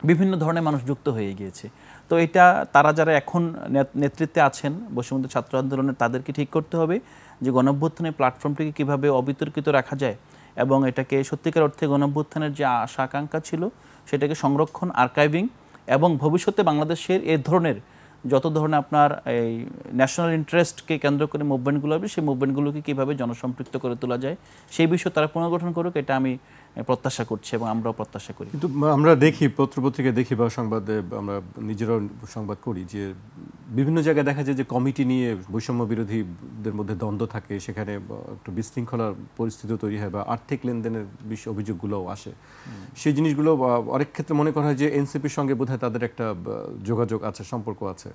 বিভিন্ন ধরনের মানুষ যুক্ত হয়ে গিয়েছে। তো এটা তারা যারা এখন নেতৃত্বে আছেন বৈষম্যবিরোধী ছাত্র আন্দোলনের, তাদেরকে ঠিক করতে হবে যে গণঅভ্যুত্থানের প্ল্যাটফর্মটিকে কীভাবে অবিতর্কিত রাখা যায় এবং এটাকে সত্যিকার অর্থে গণঅভ্যুত্থানের যে আশা আকাঙ্ক্ষা ছিল সেটাকে সংরক্ষণ, আর্কাইভিং এবং ভবিষ্যতে বাংলাদেশের এই ধরনের যত ধরনের আপনার এই ন্যাশনাল ইন্টারেস্টকে কেন্দ্র করে মুভমেন্টগুলো হবে সেই মুভমেন্টগুলোকে কীভাবে জনসম্পৃক্ত করে তোলা যায় সেই বিষয়ে তারা পুনর্গঠন করুক, এটা আমি প্রত্যাশা করছি এবং আমরাও প্রত্যাশা করি। কিন্তু আমরা দেখি পত্রপত্রিকায় দেখি বা সংবাদে আমরা নিজেরাও সংবাদ করি যে বিভিন্ন জায়গায় দেখা যায় যে কমিটি নিয়ে বৈষম্য বিরোধীদের মধ্যে দ্বন্দ্ব থাকে, সেখানে একটু বিশৃঙ্খলার পরিস্থিতি তৈরি হয় বা আর্থিক লেনদেনের অভিযোগগুলোও আসে। সেই জিনিসগুলো অনেক ক্ষেত্রে মনে করা হয় যে এনসিপির সঙ্গে বোধহয় তাদের একটা যোগাযোগ আছে, সম্পর্ক আছে।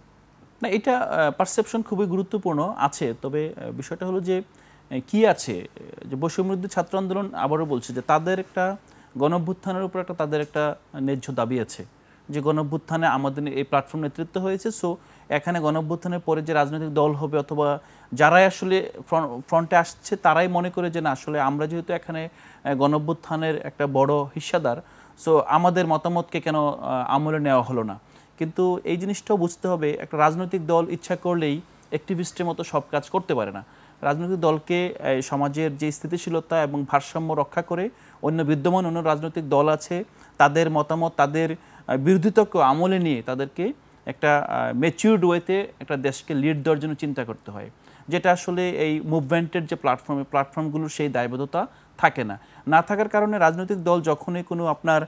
না, এটা পারসেপশন খুবই গুরুত্বপূর্ণ আছে, তবে বিষয়টা হলো যে কি আছে যে বৈষম্যবিরোধী ছাত্র আন্দোলন, আবারও বলছে যে তাদের একটা গণঅভ্যুত্থানের উপর একটা তাদের একটা ন্যায্য দাবি আছে যে গণঅভ্যুত্থানে আমাদের এই প্ল্যাটফর্ম নেতৃত্ব হয়েছে, সো এখানে গণঅভ্যুত্থানের পরে যে রাজনৈতিক দল হবে অথবা যারাই আসলে ফ্রন্টে আসছে তারাই মনে করে যে না আসলে আমরা যেহেতু এখানে গণঅভ্যুত্থানের একটা বড় হিস্সাদার, সো আমাদের মতামতকে কেন আমলে নেওয়া হলো না। কিন্তু এই জিনিসটাও বুঝতে হবে, একটা রাজনৈতিক দল ইচ্ছা করলেই অ্যাক্টিভিস্টের মতো সব কাজ করতে পারে না। রাজনৈতিক দলকে সমাজের যে স্থিতিশীলতা এবং ভারসাম্য রক্ষা করে অন্য বিদ্যমান অন্য রাজনৈতিক দল আছে তাদের মতামত, তাদের বিরোধিতাকে আমলে নিয়ে তাদেরকে একটা ম্যাচিউরড ওয়েতে একটা দেশকে লিড দেওয়ার জন্য চিন্তা করতে হয়, যেটা আসলে এই মুভমেন্টের যে প্ল্যাটফর্মগুলোর সেই দায়বদ্ধতা থাকে না। না থাকার কারণে রাজনৈতিক দল যখনই কোনো আপনার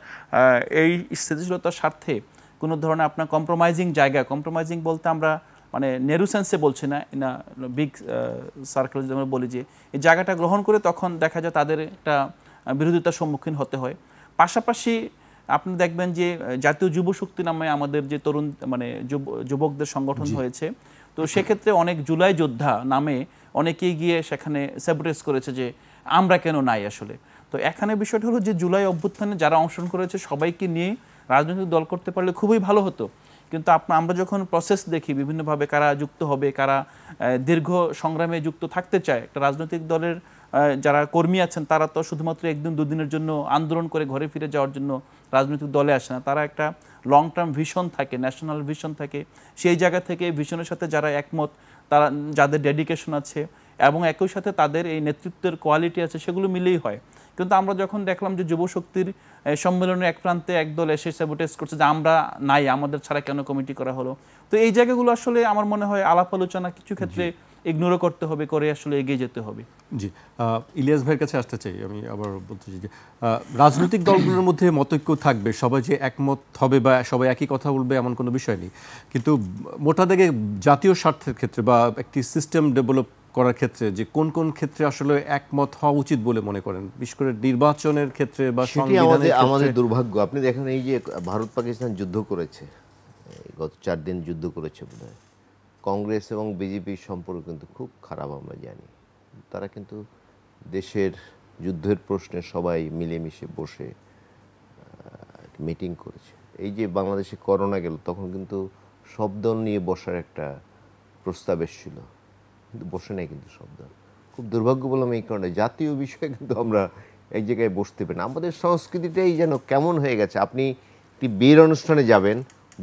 এই স্থিতিশীলতার স্বার্থে কোনো ধরনের আপনার কম্প্রোমাইজিং বলতে আমরা মানে নেরু সেন্সে বলছি না, না বিগ সার্কেল যদি আমরা বলি যে এই জায়গাটা গ্রহণ করে তখন দেখা যায় তাদের একটা বিরোধিতার সম্মুখীন হতে হয়। পাশাপাশি আপনি দেখবেন যে জাতীয় যুব শক্তি নামে আমাদের যে তরুণ মানে যুবকদের সংগঠন হয়েছে, তো সেক্ষেত্রে অনেক জুলাই যোদ্ধা নামে অনেকেই গিয়ে সেখানে সেবরেজ করেছে যে আমরা কেন নাই আসলে। তো এখানে বিষয়টা হলো যে জুলাই অভ্যুত্থানে যারা অংশগ্রহণ করেছে সবাইকে নিয়ে রাজনৈতিক দল করতে পারলে খুবই ভালো হতো, কিন্তু আমরা যখন প্রসেস দেখি বিভিন্নভাবে কারা যুক্ত হবে, কারা দীর্ঘ সংগ্রামে যুক্ত থাকতে চায়, একটা রাজনৈতিক দলের যারা কর্মী আছেন তারা তো শুধুমাত্র একদিন দুদিনের জন্য আন্দোলন করে ঘরে ফিরে যাওয়ার জন্য রাজনৈতিক দলে আসে না, তারা একটা লং টার্ম ভিশন থাকে, ন্যাশনাল ভিশন থাকে। সেই জায়গা থেকে ভিশনের সাথে যারা একমত, তারা যাদের ডেডিকেশন আছে এবং একই সাথে তাদের এই নেতৃত্বের কোয়ালিটি আছে, সেগুলো মিলেই হয়। কিন্তু আমরা যখন দেখলাম যে যুবশক্তির সম্মেলনের এক প্রান্তে একদল এসে স্যাবোটেজ করছে যে আমরা নাই, আমাদের ছাড়া কেন কমিটি করা হলো, তো এই জায়গাগুলো আসলে আমার মনে হয় আলাপ আলোচনা কিছু ক্ষেত্রে ইগনোরও করতে হবে, করে আসলে এগিয়ে যেতে হবে। জি, ইলিয়াস ভাইয়ের কাছে আসতে চাই। আমি আবার বলতে চাই যে রাজনৈতিক দলগুলোর মধ্যে মতৈক্য থাকবে, সবাই যে একমত হবে বা সবাই একই কথা বলবে এমন কোনো বিষয় নেই, কিন্তু মোটা দাগে জাতীয় স্বার্থের ক্ষেত্রে বা একটি সিস্টেম ডেভেলপ করার ক্ষেত্রে যে কোন কোন ক্ষেত্রে আসলে একমত হওয়া উচিত বলে মনে করেন, বিশেষ করে নির্বাচনের ক্ষেত্রে বা আমাদের দুর্ভাগ্য। আপনি দেখেন এই যে ভারত পাকিস্তান যুদ্ধ করেছে, গত 4 দিন যুদ্ধ করেছে বোধহয়, কংগ্রেস এবং বিজেপির সম্পর্ক কিন্তু খুব খারাপ আমরা জানি। তারা কিন্তু দেশের যুদ্ধের প্রশ্নে সবাই মিলেমিশে বসে মিটিং করেছে। এই যে বাংলাদেশে করোনা গেল তখন কিন্তু সব দল নিয়ে বসার একটা প্রস্তাব এসেছিল, কিন্তু বসে নাই কিন্তু সব দল। খুব দুর্ভাগ্য বললাম এই কারণে, জাতীয় বিষয়ে কিন্তু আমরা এক জায়গায় বসতে পারি না। আমাদের সংস্কৃতিটাই যেন কেমন হয়ে গেছে। আপনি একটি বিয়ের অনুষ্ঠানে যাবেন,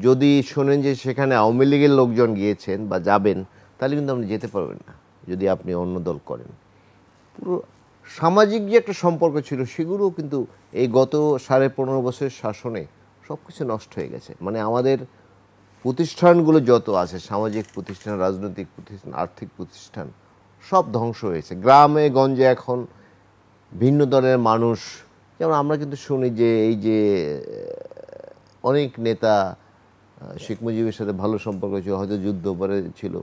যদি শোনেন যে সেখানে আওয়ামী লীগের লোকজন গিয়েছেন বা যাবেন, তাহলে কিন্তু আপনি যেতে পারবেন না যদি আপনি অন্য দল করেন। পুরো সামাজিক যে একটা সম্পর্ক ছিল সেগুলোও কিন্তু এই গত 15.5 বছরের শাসনে সব কিছু নষ্ট হয়ে গেছে। মানে আমাদের প্রতিষ্ঠানগুলো যত আছে, সামাজিক প্রতিষ্ঠান, রাজনৈতিক প্রতিষ্ঠান, আর্থিক প্রতিষ্ঠান, সব ধ্বংস হয়েছে। গ্রামে গঞ্জে এখন ভিন্ন দলের মানুষ, যেমন আমরা কিন্তু শুনি যে এই যে অনেক নেতা শেখ মুজিবের সাথে ভালো সম্পর্ক ছিল, হয়তো যুদ্ধ পরে ছিল,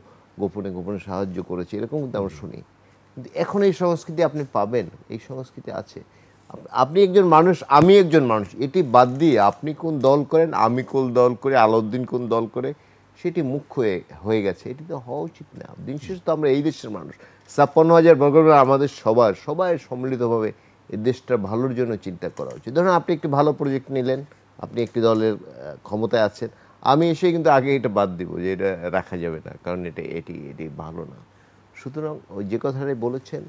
গোপনে গোপনে সাহায্য করেছে, এরকম কিন্তু আমরা শুনি। কিন্তু এখন এই সংস্কৃতি আপনি পাবেন? এই সংস্কৃতি আছে? আপনি একজন মানুষ, আমি একজন মানুষ, এটি বাদ দিয়ে আপনি কোন দল করেন, আমি কোন দল করি, আলাউদ্দিন কোন দল করে, সেটি মুখ্য হয়ে গেছে। এটি তো হওয়া উচিত না। দিন শেষে তো আমরা এই দেশের মানুষ, 56,000 বর্গমাইল আমাদের সবাই সম্মিলিতভাবে এই দেশটার ভালোর জন্য চিন্তা করা উচিত। ধরুন আপনি একটি ভালো প্রজেক্ট নিলেন, আপনি একটি দলের ক্ষমতায় আছেন, আমি এসে কিন্তু আগে এটা বাদ দিব যে এটা রাখা যাবে না, কারণ এটি ভালো না। সুতরাং ওই যে কথাটাই বলেছেন,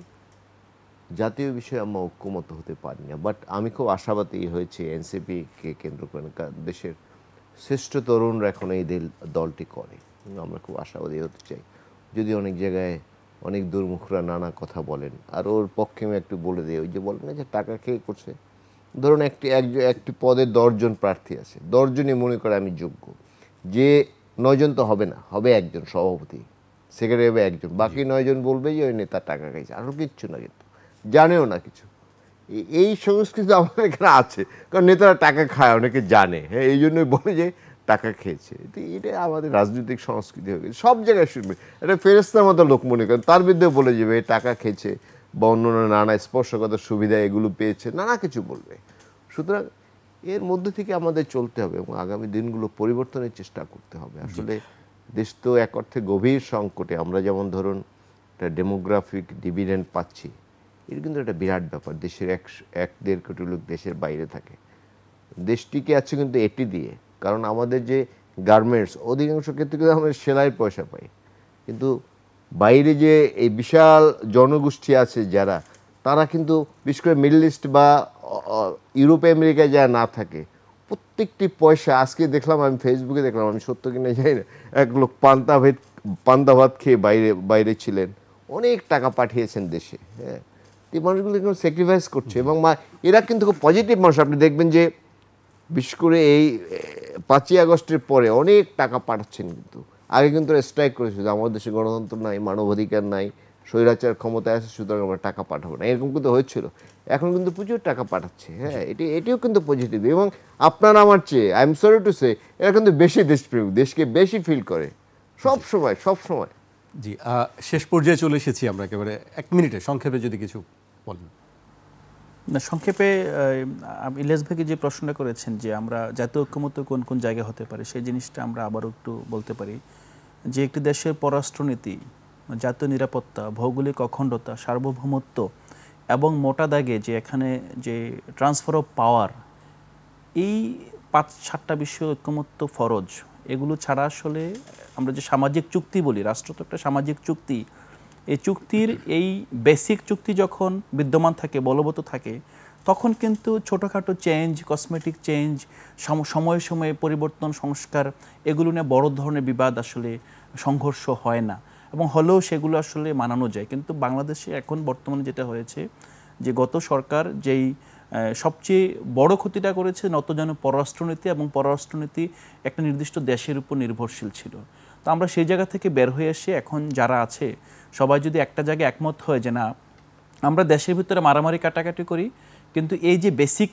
জাতীয় বিষয়ে আমরা ঐক্যমত হতে পারি না, বাট আমি খুব আশাবাদী হয়েছি এনসিপিকে কেন্দ্র করে। দেশের শ্রেষ্ঠ তরুণরা এখন এই দলটি করে, আমরা খুব আশাবাদী হতে চাই। যদি অনেক জায়গায় অনেক দুর্মুখরা নানা কথা বলেন, আর ওর পক্ষে আমি একটু বলে দিই, ওই যে বলেন না যে টাকা খেয়ে করছে। ধরুন একটি পদে 10 জন প্রার্থী আছে, 10 জনই মনে করে আমি যোগ্য, যে 9 জন তো হবে না, হবে একজন সভাপতি, সেক্রেটারি হবে একজন, বাকি 9 জন বলবে যে ওই নেতা টাকা খাইছে, আরও কিচ্ছু না, কিন্তু জানেও না কিছু। এই সংস্কৃতি আমাদের এখানে আছে, কারণ নেতারা টাকা খায়, অনেকে জানে, হ্যাঁ, এই জন্যই বলে যে টাকা খেয়েছে। এটা আমাদের রাজনৈতিক সংস্কৃতি হয়ে গেছে, সব জায়গায় শুনবে। এটা ফেরেস্তার মতো লোক মনে করেন, তার বিরুদ্ধে বলে যাবে টাকা খেয়েছে বা অন্য নানা স্পর্শগত সুবিধা এগুলো পেয়েছে, নানা কিছু বলবে। সুতরাং এর মধ্যে থেকে আমাদের চলতে হবে এবং আগামী দিনগুলো পরিবর্তনের চেষ্টা করতে হবে। আসলে দেশ তো এক অর্থে গভীর সংকটে। আমরা যেমন ধরুন একটা ডেমোগ্রাফিক ডিভিডেন্ড পাচ্ছি, এটা কিন্তু একটা বিরাট ব্যাপার। দেশের 1-1.5 কোটি লোক দেশের বাইরে থাকে, দেশটিকে আছে কিন্তু এটি দিয়ে। কারণ আমাদের যে গার্মেন্টস, অধিকাংশ ক্ষেত্রে কিন্তু আমরা সেলাইয়ের পয়সা পাই, কিন্তু বাইরে যে এই বিশাল জনগোষ্ঠী আছে যারা, তারা কিন্তু বিশেষ করে মিডল ইস্ট বা ইউরোপ আমেরিকায় যা না থাকে, প্রত্যেকটি পয়সা, আজকে দেখলাম, আমি ফেসবুকে দেখলাম, আমি সত্য কিনা জানি না, এক লোক পান্তা ভাত খেয়ে বাইরে ছিলেন, অনেক টাকা পাঠিয়েছেন দেশে। হ্যাঁ, এই মানুষগুলো কিন্তু স্যাক্রিফাইস করছে এবং এরা কিন্তু খুব পজিটিভ মানুষ। আপনি দেখবেন যে বিশেষ করে এই 5ই আগস্টের পরে অনেক টাকা পাঠাচ্ছেন। কিন্তু আগে কিন্তু স্ট্রাইক করেছিল, আমাদের দেশে গণতন্ত্র নাই, মানবাধিকার নাই, স্বৈরাচার ক্ষমতায় আছে, সুতরাং আমরা টাকা পাঠাবো না, এরকম কিন্তু হয়েছিল। এখন কিন্তু প্রচুর টাকা পাঠাচ্ছে। হ্যাঁ, এটিও কিন্তু পজিটিভ। এবং আপনার আমার চেয়ে, I am sorry to say, এরা কিন্তু বেশি দেশপ্রেমিক, দেশকে বেশি ফিল করে সব সময়। জি, শেষ পর্যায়ে চলে এসেছি আমরা, একেবারে 1 মিনিটে সংক্ষেপে যদি কিছু বলেন। না, সংক্ষেপে ইলিয়াস ভাইকে যে প্রশ্নটা করেছেন যে আমরা জাতীয় ঐক্যমত্য কোন কোন জায়গায় হতে পারে, সেই জিনিসটা আমরা আবারও একটু বলতে পারি যে একটি দেশের পররাষ্ট্রনীতি, জাতীয় নিরাপত্তা, ভৌগোলিক অখণ্ডতা, সার্বভৌমত্ব এবং মোটা দাগে যে এখানে যে ট্রান্সফার অফ পাওয়ার, এই 5-7টা বিষয় ঐক্যমত্য ফরজ। এগুলো ছাড়া আসলে আমরা যে সামাজিক চুক্তি বলি, রাষ্ট্র তো একটা সামাজিক চুক্তি, এই চুক্তির এই বেসিক চুক্তি যখন বিদ্যমান থাকে, বলবৎ থাকে, তখন কিন্তু ছোটোখাটো চেঞ্জ, কসমেটিক চেঞ্জ, সময়ে সময়ে পরিবর্তন, সংস্কার, এগুলো নিয়ে বড় ধরনের বিবাদ, আসলে সংঘর্ষ হয় না, এবং হলেও সেগুলো আসলে মানানো যায়। কিন্তু বাংলাদেশে এখন বর্তমানে যেটা হয়েছে যে গত সরকার যেই সবচেয়ে বড় ক্ষতিটা করেছে, যেন পররাষ্ট্রনীতি, এবং পররাষ্ট্রনীতি একটা নির্দিষ্ট দেশের উপর নির্ভরশীল ছিল। তো আমরা সেই জায়গা থেকে বের হয়ে এসে এখন যারা আছে সবাই যদি একটা জায়গায় একমত হয় যে না, আমরা দেশের ভিতরে মারামারি কাটাকাটি করি, কিন্তু এই যে বেসিক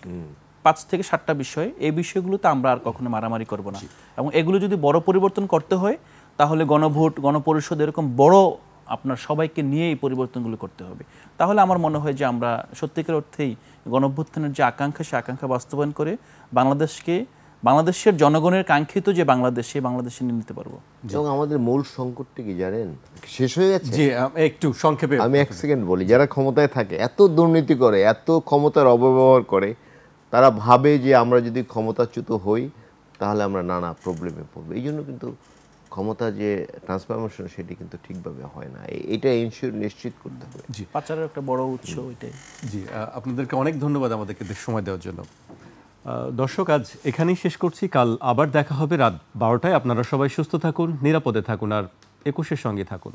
5 থেকে 7টা বিষয়, এই বিষয়গুলোতে আমরা আর কখনো মারামারি করব না। এবং এগুলো যদি বড় পরিবর্তন করতে হয়, তাহলে গণভোট, গণপরিষদ, এরকম বড় আপনার সবাইকে নিয়ে এই পরিবর্তনগুলো করতে হবে। তাহলে আমার মনে হয় যে আমরা সত্যিকার অর্থেই গণঅভ্যুত্থানের যে আকাঙ্ক্ষা, সে আকাঙ্ক্ষা বাস্তবায়ন করে বাংলাদেশের জনগণের কাঙ্ক্ষিত যে বাংলাদেশে নিয়ে নিতে পারবো। এবং আমাদের মূল সংকটটা কি জানেন, শেষ হয়ে গেছে। জি, একটু সংক্ষেপে আমি 1 সেকেন্ড বলি। যারা ক্ষমতায় থাকে, এত দুর্নীতি করে, এত ক্ষমতার অপব্যবহার করে, তারা ভাবে যে আমরা যদি ক্ষমতাচ্যুত হই তাহলে আমরা নানা প্রবলেমে পড়বো। এই জন্য কিন্তু ক্ষমতা যে ট্রান্সফরমেশন, সেটি কিন্তু ঠিকভাবে হয় না। এটা নিশ্চিত করতে হবে। জি, পাচারের একটা বড় উৎস ওইটাই। জি, আপনাদেরকে অনেক ধন্যবাদ আমাদেরকে সময় দেওয়ার জন্য। দর্শক, আজ এখানেই শেষ করছি। কাল আবার দেখা হবে রাত 12টায়। আপনারা সবাই সুস্থ থাকুন, নিরাপদে থাকুন, আর 21-এর সঙ্গে থাকুন।